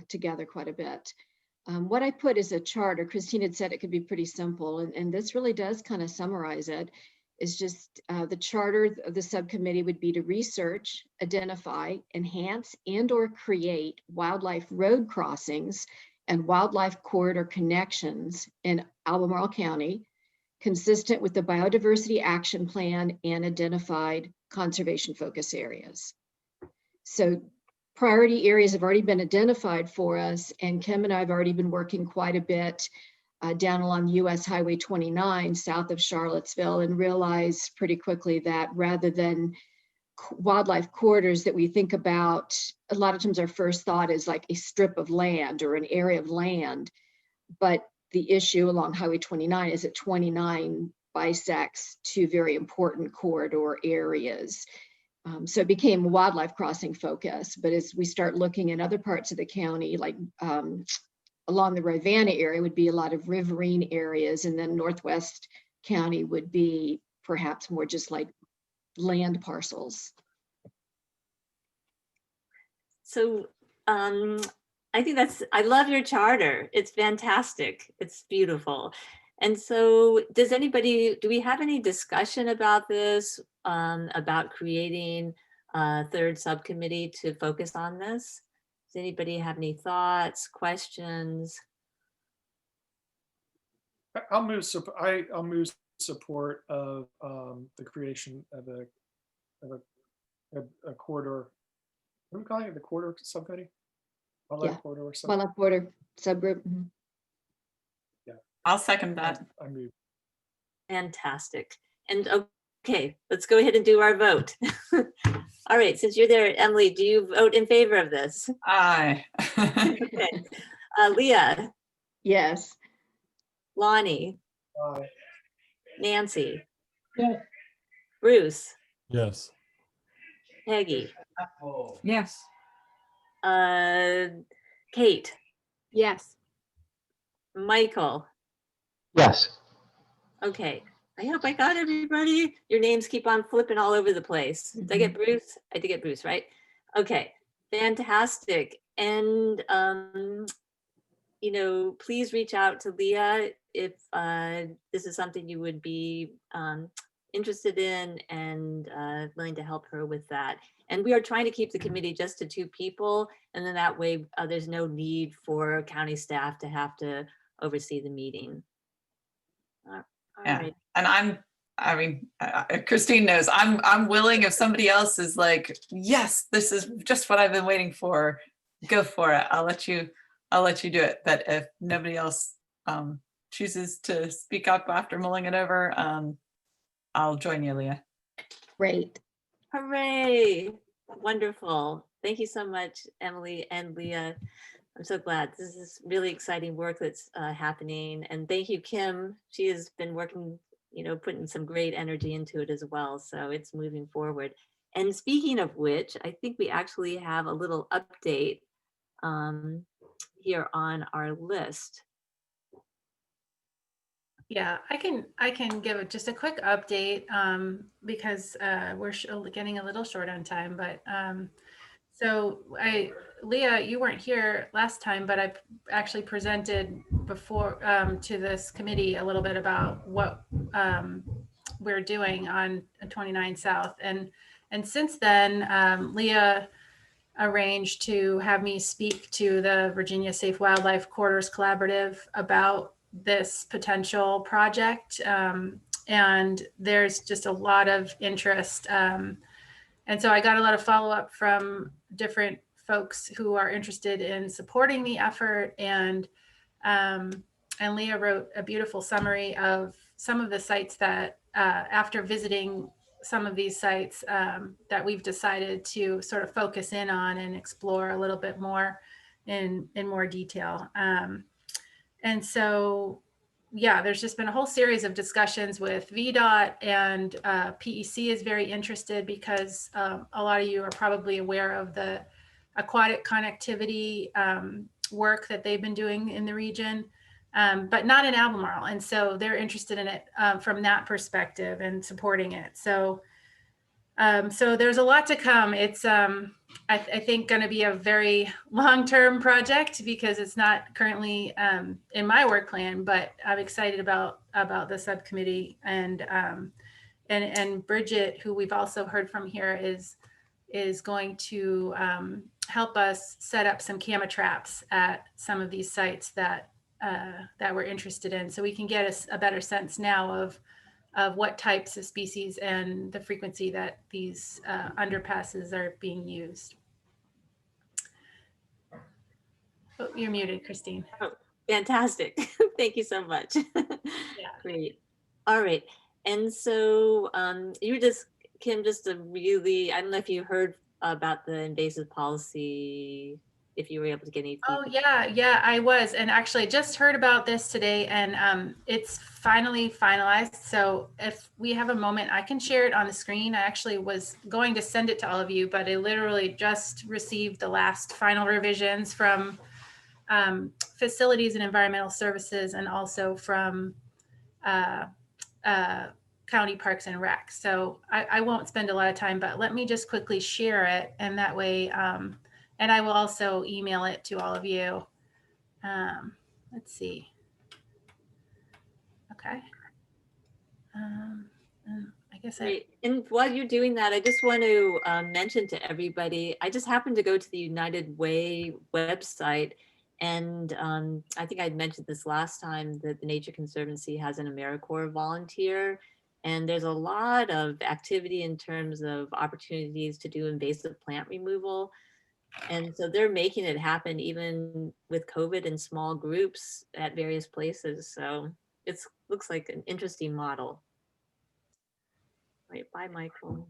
together quite a bit. What I put is a charter. Christine had said it could be pretty simple, and this really does kind of summarize it. Is just the charter of the subcommittee would be to research, identify, enhance, and/or create wildlife road crossings and wildlife corridor connections in Albemarle County, consistent with the Biodiversity Action Plan and identified conservation focus areas. So priority areas have already been identified for us, and Kim and I have already been working quite a bit down along US Highway 29 south of Charlottesville, and realized pretty quickly that rather than wildlife corridors that we think about, a lot of times our first thought is like a strip of land or an area of land. But the issue along Highway 29 is that 29 bisects two very important corridor areas. So it became a wildlife crossing focus. But as we start looking in other parts of the county, like along the Rivanna area would be a lot of riverine areas, and then Northwest County would be perhaps more just like land parcels. So I think I love your charter. It's fantastic. It's beautiful. And so do we have any discussion about this, about creating a third subcommittee to focus on this? Does anybody have any thoughts, questions? I'll move support of the creation of a corridor. What are we calling it? The corridor subcommittee? Wildlife corridor or something? Wildlife corridor subgroup. Mm-hmm. Yeah. I'll second that. I move. Fantastic. And okay, let's go ahead and do our vote. All right, since you're there, Emily, do you vote in favor of this? Aye. Okay. Leah? Yes. Lonnie? Aye. Nancy? Yes. Bruce? Yes. Peggy? Yes. Kate? Yes. Michael? Yes. Okay, I hope I got everybody. Your names keep on flipping all over the place. Did I get Bruce? I did get Bruce, right? Okay, fantastic. And, you know, please reach out to Leah if this is something you would be interested in and willing to help her with that. And we are trying to keep the committee just to 2 people, and then that way there's no need for county staff to have to oversee the meeting. All Yeah. right. And Christine knows I'm willing if somebody else is like, yes, this is just what I've been waiting for, go for it. I'll let you do it. But if nobody else chooses to speak up after mulling it over, I'll join you, Leah. Great. Hooray. Wonderful. Thank you so much, Emily and Leah. I'm so glad. This is really exciting work that's happening. And thank you, Kim. She has been working, putting some great energy into it as well. So it's moving forward. And speaking of which, I think we actually have a little update here on our list. Yeah, I can give just a quick update because we're getting a little short on time. But so Leah, you weren't here last time, but I actually presented before to this committee a little bit about what we're doing on 29 South, and since then Leah arranged to have me speak to the Virginia Safe Wildlife Corridors Collaborative about this potential project, and there's just a lot of interest, and so I got a lot of follow-up from different folks who are interested in supporting the effort, and Leah wrote a beautiful summary of some of the sites that after visiting some of these sites that we've decided to sort of focus in on and explore a little bit more in more detail. And so, yeah, there's just been a whole series of discussions with VDOT, and PEC is very interested because a lot of you are probably aware of the aquatic connectivity work that they've been doing in the region, but not in Albemarle. And so they're interested in it from that perspective and supporting it. So there's a lot to come. It's, I think, going to be a very long-term project because it's not currently in my work plan, but I'm excited about the subcommittee, and Bridget, who we've also heard from here, is going to help us set up some camera traps at some of these sites that we're interested in, so we can get a better sense now of what types of species and the frequency that these underpasses are being used. Oh, you're muted, Christine. Oh, fantastic. Thank you so much. Yeah. Great. All right. And so you just, Kim, just a really, I don't know if you heard about the invasive policy, if you were able to get any feedback. Oh, yeah, I was. And actually just heard about this today, and it's finally finalized. So if we have a moment, I can share it on the screen. I actually was going to send it to all of you, but I literally just received the last final revisions from Facilities and Environmental Services, and also from County Parks and Rec. So I won't spend a lot of time, but let me just quickly share it. And that way, and I will also email it to all of you. Let's see. Okay. I guess Great. And while you're doing that, I just want to mention to everybody, I just happened to go to the United Way website, and I think I'd mentioned this last time that the Nature Conservancy has an AmeriCorps volunteer, and there's a lot of activity in terms of opportunities to do invasive plant removal. And so they're making it happen even with COVID in small groups at various places. So it looks like an interesting model. Wait, bye, Michael.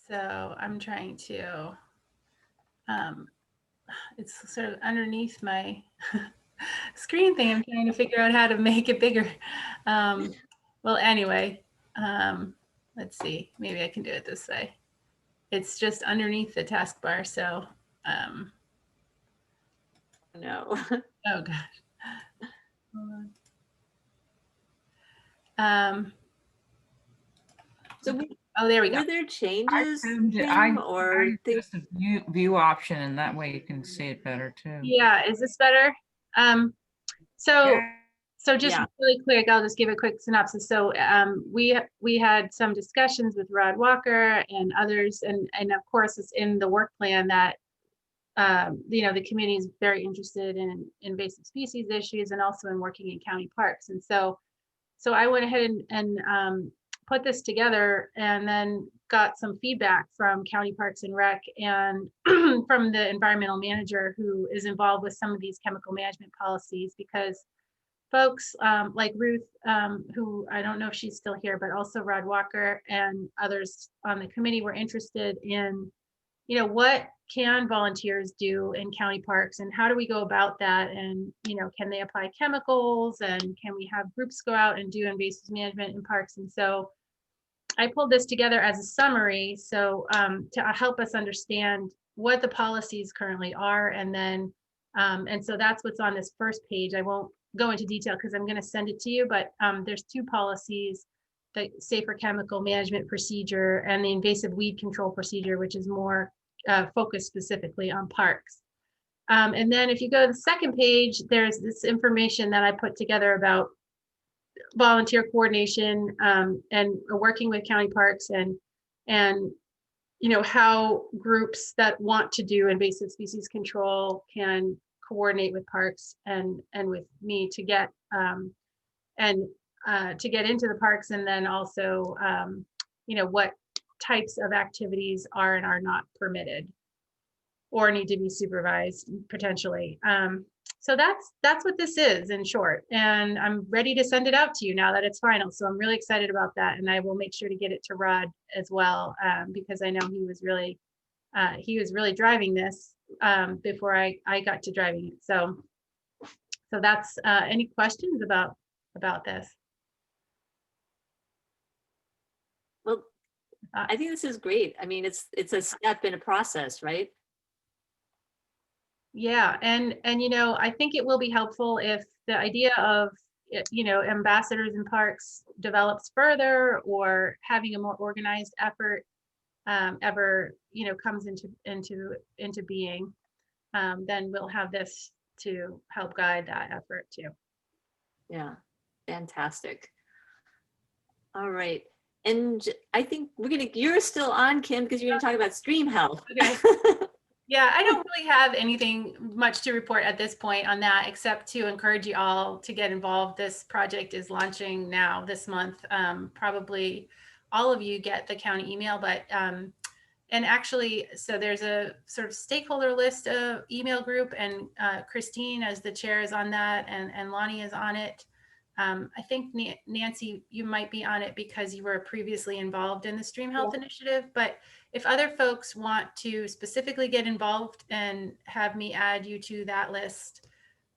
So I'm trying to, it's sort of underneath my screen thing. I'm trying to figure out how to make it bigger. Well, anyway, let's see, maybe I can do it this way. It's just underneath the taskbar. So, No. Oh gosh. Hold on. So oh, there we go. Were there changes, I or things? just a view option, and that way you can see it better too. Yeah, is this better? So So just Yeah. really quick, I'll just give a quick synopsis. So we had some discussions with Rod Walker and others, and of course it's in the work plan that the committee is very interested in invasive species issues and also in working in county parks. And so I went ahead and put this together and then got some feedback from County Parks and Rec and from the environmental manager who is involved with some of these chemical management policies, because folks like Ruth, who I don't know if she's still here, but also Rod Walker and others on the committee were interested in, what can volunteers do in county parks and how do we go about that? And, can they apply chemicals and can we have groups go out and do invasive management in parks? And so I pulled this together as a summary. So to help us understand what the policies currently are. And then, and so that's what's on this first page. I won't go into detail because I'm going to send it to you, but there's two policies, the safer chemical management procedure and the invasive weed control procedure, which is more focused specifically on parks. And then if you go to the second page, there's this information that I put together about volunteer coordination and working with county parks and how groups that want to do invasive species control can coordinate with parks and with me to get into the parks, and then also what types of activities are and are not permitted or need to be supervised potentially. So that's what this is in short, and I'm ready to send it out to you now that it's final. So I'm really excited about that, and I will make sure to get it to Rod as well, because I know he was really driving this before I got to driving it. So that's any questions about this? Well, I think this is great. I mean, it's a step in a process, right? Yeah, and I think it will be helpful if the idea of ambassadors in parks develops further, or having a more organized effort ever comes into being. Then we'll have this to help guide that effort too. Yeah, fantastic. All right. And I think you're still on, Kim, because you're going to talk about stream health. Okay. Yeah, I don't really have anything much to report at this point on that, except to encourage you all to get involved. This project is launching now this month. Probably all of you get the county email, but and actually, so there's a sort of stakeholder list of email group, and Christine as the chair is on that, and Lonnie is on it. I think Nancy, you might be on it because you were previously involved in the Stream Health Initiative, but if other folks want to specifically get involved and have me add you to that list,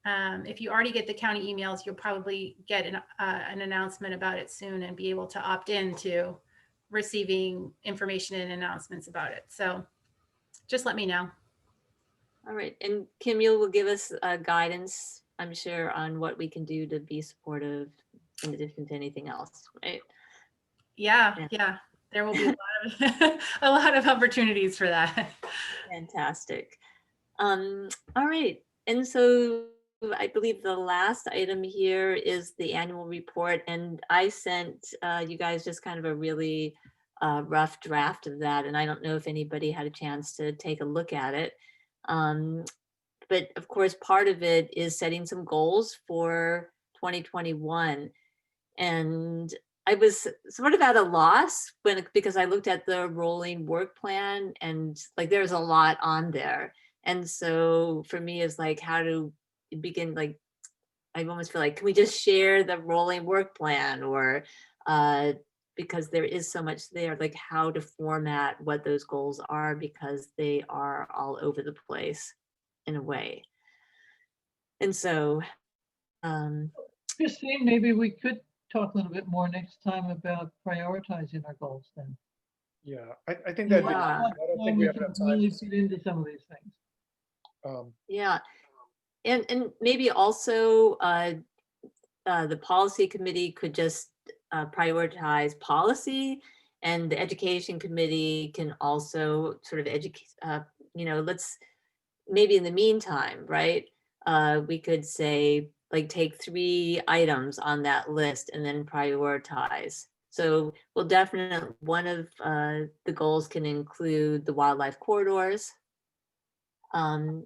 if you already get the county emails, you'll probably get an announcement about it soon and be able to opt in to receiving information and announcements about it. So just let me know. All right. And Kim, you will give us guidance, I'm sure, on what we can do to be supportive in addition to anything else, right? Yeah. There will be a lot of opportunities for that. Fantastic. All right. And so I believe the last item here is the annual report. And I sent you guys just kind of a really rough draft of that. And I don't know if anybody had a chance to take a look at it. But of course, part of it is setting some goals for 2021. And I was sort of at a loss because I looked at the rolling work plan, and like there's a lot on there. And so for me, it's like, how to begin, like, I almost feel like, can we just share the rolling work plan, or because there is so much there, like how to format what those goals are, because they are all over the place in a way. And so Christine, maybe we could talk a little bit more next time about prioritizing our goals then. Yeah, I think that'd be, Yeah. I don't think we have enough time. Really get into some of these things. Yeah, and maybe also the policy committee could just prioritize policy, and the education committee can also sort of educate, let's maybe in the meantime, right? We could say, like take 3 items on that list and then prioritize. So we'll definitely, one of the goals can include the wildlife corridors. And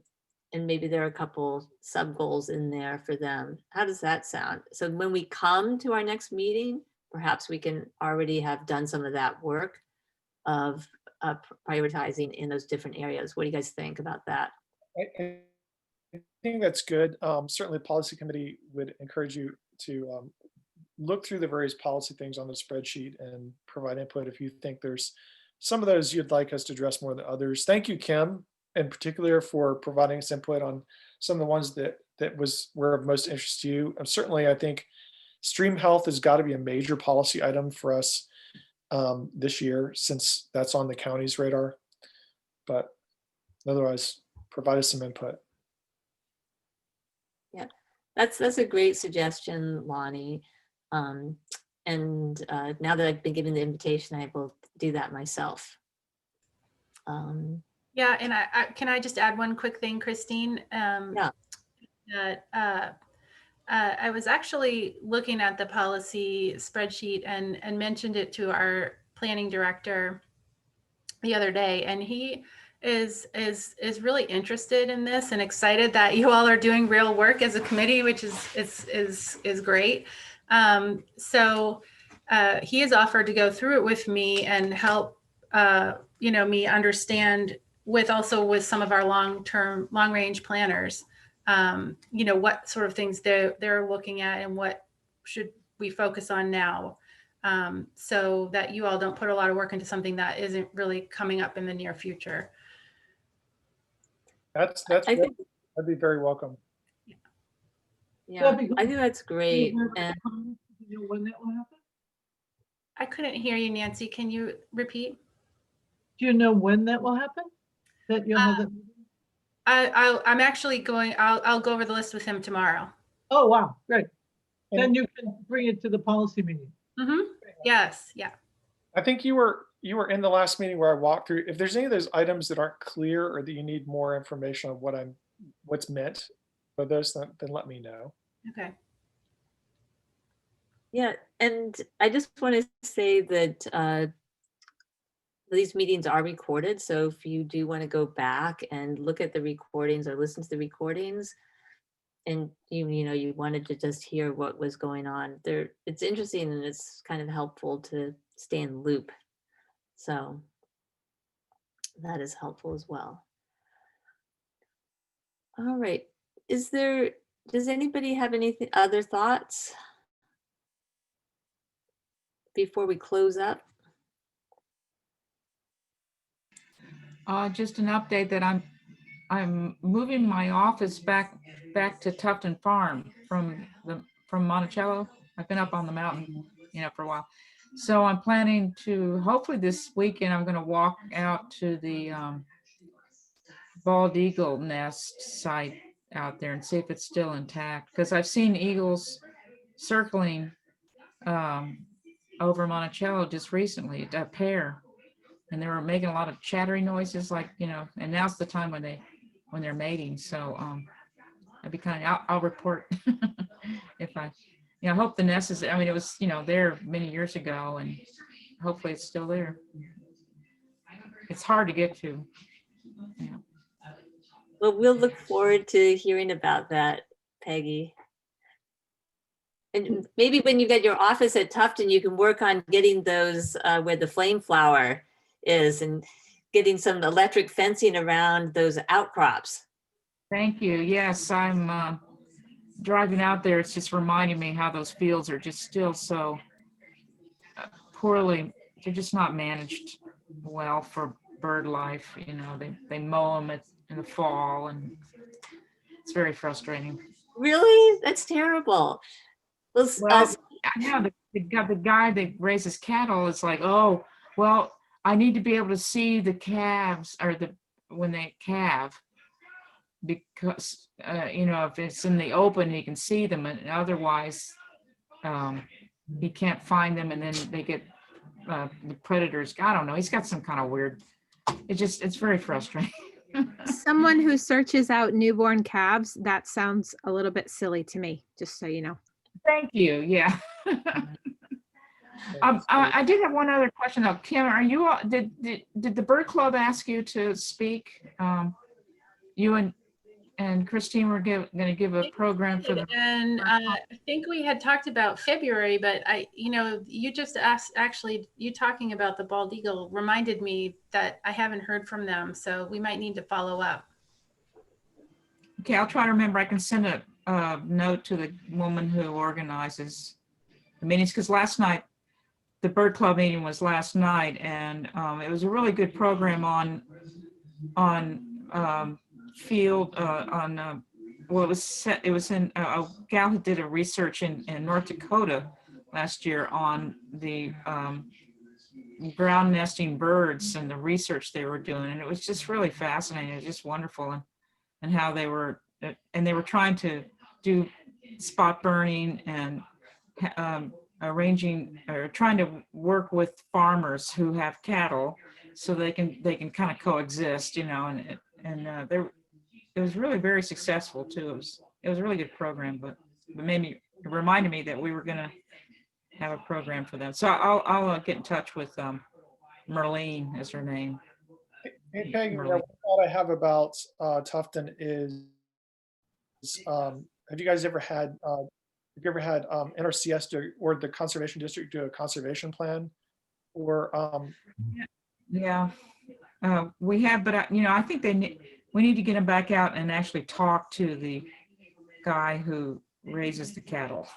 maybe there are a couple sub goals in there for them. How does that sound? So when we come to our next meeting, perhaps we can already have done some of that work of prioritizing in those different areas. What do you guys think about that? I think that's good. Certainly the policy committee would encourage you to look through the various policy things on the spreadsheet and provide input if you think there's some of those you'd like us to address more than others. Thank you, Kim, in particular, for providing us input on some of the ones that were of most interest to you. And certainly, I think stream health has got to be a major policy item for us this year, since that's on the county's radar. But otherwise, provide us some input. Yeah, that's a great suggestion, Lonnie. And now that I've been given the invitation, I will do that myself. Yeah, and can I just add one quick thing, Christine? Yeah. I was actually looking at the policy spreadsheet and mentioned it to our planning director the other day, and he is really interested in this and excited that you all are doing real work as a committee, which is great. So he has offered to go through it with me and help me understand with some of our long range planners, what sort of things they're looking at and what should we focus on now, so that you all don't put a lot of work into something that isn't really coming up in the near future. That'd be very welcome. Yeah, I think that's great. And Do you know when that will happen? I couldn't hear you, Nancy. Can you repeat? Do you know when that will happen? That you'll have that? I'm actually going, I'll go over the list with him tomorrow. Oh, wow, great. Then you can bring it to the policy meeting. Mm-hmm. Yes, yeah. I think you were in the last meeting where I walked through. If there's any of those items that aren't clear or that you need more information on what's meant by those, then let me know. Okay. yeah, and I just want to say that these meetings are recorded. So if you do want to go back and look at the recordings or listen to the recordings, and you wanted to just hear what was going on there, it's interesting and it's kind of helpful to stay in loop. So that is helpful as well. All right. Does anybody have anything, other thoughts before we close up? Just an update that I'm moving my office back to Tufton Farm from Monticello. I've been up on the mountain, for a while. So I'm planning to, hopefully this weekend, I'm going to walk out to the bald eagle nest site out there and see if it's still intact, because I've seen eagles circling over Monticello just recently, a pair, and they were making a lot of chattering noises, like, and now's the time when they're mating. So I'd be I'll report if I hope the nest is, it was, there many years ago, and hopefully it's still there. It's hard to get to. Well, we'll look forward to hearing about that, Peggy. And maybe when you get your office at Tufton, you can work on getting those where the flame flower is and getting some electric fencing around those outcrops. Thank you. Yes, I'm driving out there. It's just reminding me how those fields are just still so poorly. They're just not managed well for bird life. They mow them in the fall, and it's very frustrating. Really? That's terrible. Well, I know the guy that raises cattle is like, oh, well, I need to be able to see the calves or when they calve, because if it's in the open, he can see them, and otherwise he can't find them, and then they get the predators. I don't know. He's got some kind of weird. It's very frustrating. Someone who searches out newborn calves, that sounds a little bit silly to me, just so you know. Thank you. Yeah. I did have one other question though. Kim, are you, did the Bird Club ask you to speak? You and Christine were going to give a program for the. And I think we had talked about February, but you just asked, actually, you talking about the Bald Eagle reminded me that I haven't heard from them. So we might need to follow up. Okay, I'll try to remember. I can send a note to the woman who organizes the meetings, because last night, the Bird Club meeting was last night, and it was a really good program on field well, it was in a gal who did a research in North Dakota last year on the ground nesting birds and the research they were doing, and it was just really fascinating. It was just wonderful, and how they were trying to do spot burning and arranging or trying to work with farmers who have cattle so they can kind of coexist, and it was really very successful too. It was a really good program, but it reminded me that we were going to have a program for them. So I'll get in touch with Merlene is her name. Hey, Peggy, one thought I have about Tufton is, have you guys ever had NRCS or the Conservation District do a conservation plan? Or yeah, we have, but I think we need to get them back out and actually talk to the guy who raises the cattle.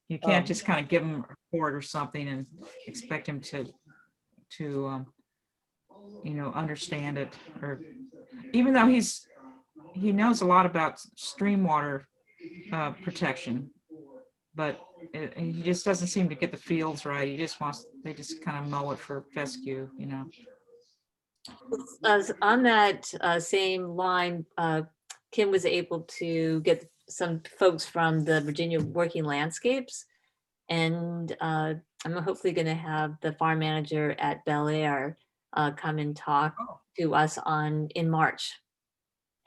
You can't just kind of give him a report or something and expect him to understand it, or even though he knows a lot about stream water protection, but he just doesn't seem to get the fields right. They just kind of mow it for fescue, On that same line, Kim was able to get some folks from the Virginia Working Landscapes, and I'm hopefully going to have the farm manager at Bel Air come and talk to us in March,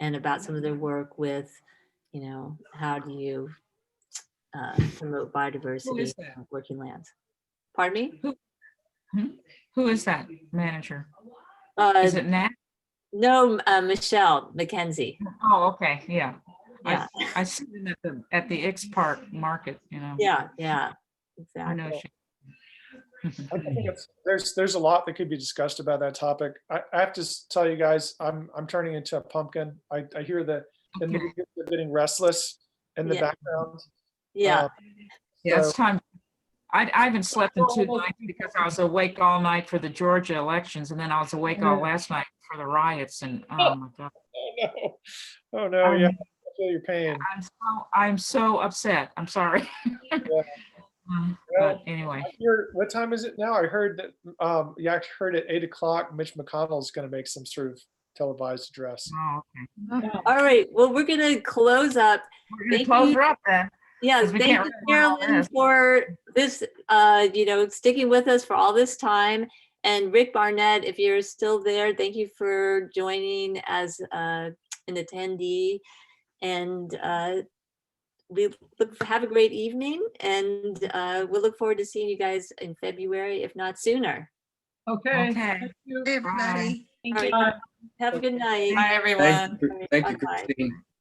and about some of their work with, how do you promote biodiversity in working lands. Pardon me? Who is that manager? Is it Nat? No, Michelle McKenzie. Oh, okay, yeah. Yeah. I see them at the X Park Market, Yeah, exactly. I know I think there's a lot that could be discussed about that topic. I have to tell you guys, I'm turning into a pumpkin. I hear the niggas are getting restless in the background. Yeah. Yeah, it's time. I haven't slept in 2 nights because I was awake all night for the Georgia elections, and then I was awake all last night for the riots. And oh my God! Oh no! Yeah, I feel your pain. I'm so upset. I'm sorry. But anyway, what time is it now? I heard that you actually heard at 8 o'clock. Mitch McConnell is going to make some sort of televised address. Oh, okay. All right. Well, we're going to close up. We're going to close her up then. Yes, thank you, Carolyn, for this, sticking with us for all this time. And Rick Barnett, if you're still there, thank you for joining as an attendee. And have a great evening. And we'll look forward to seeing you guys in February, if not sooner. Okay. Thank you. Hey, everybody. Thank you. Have a good night. Hi, everyone. Thank you, Christine.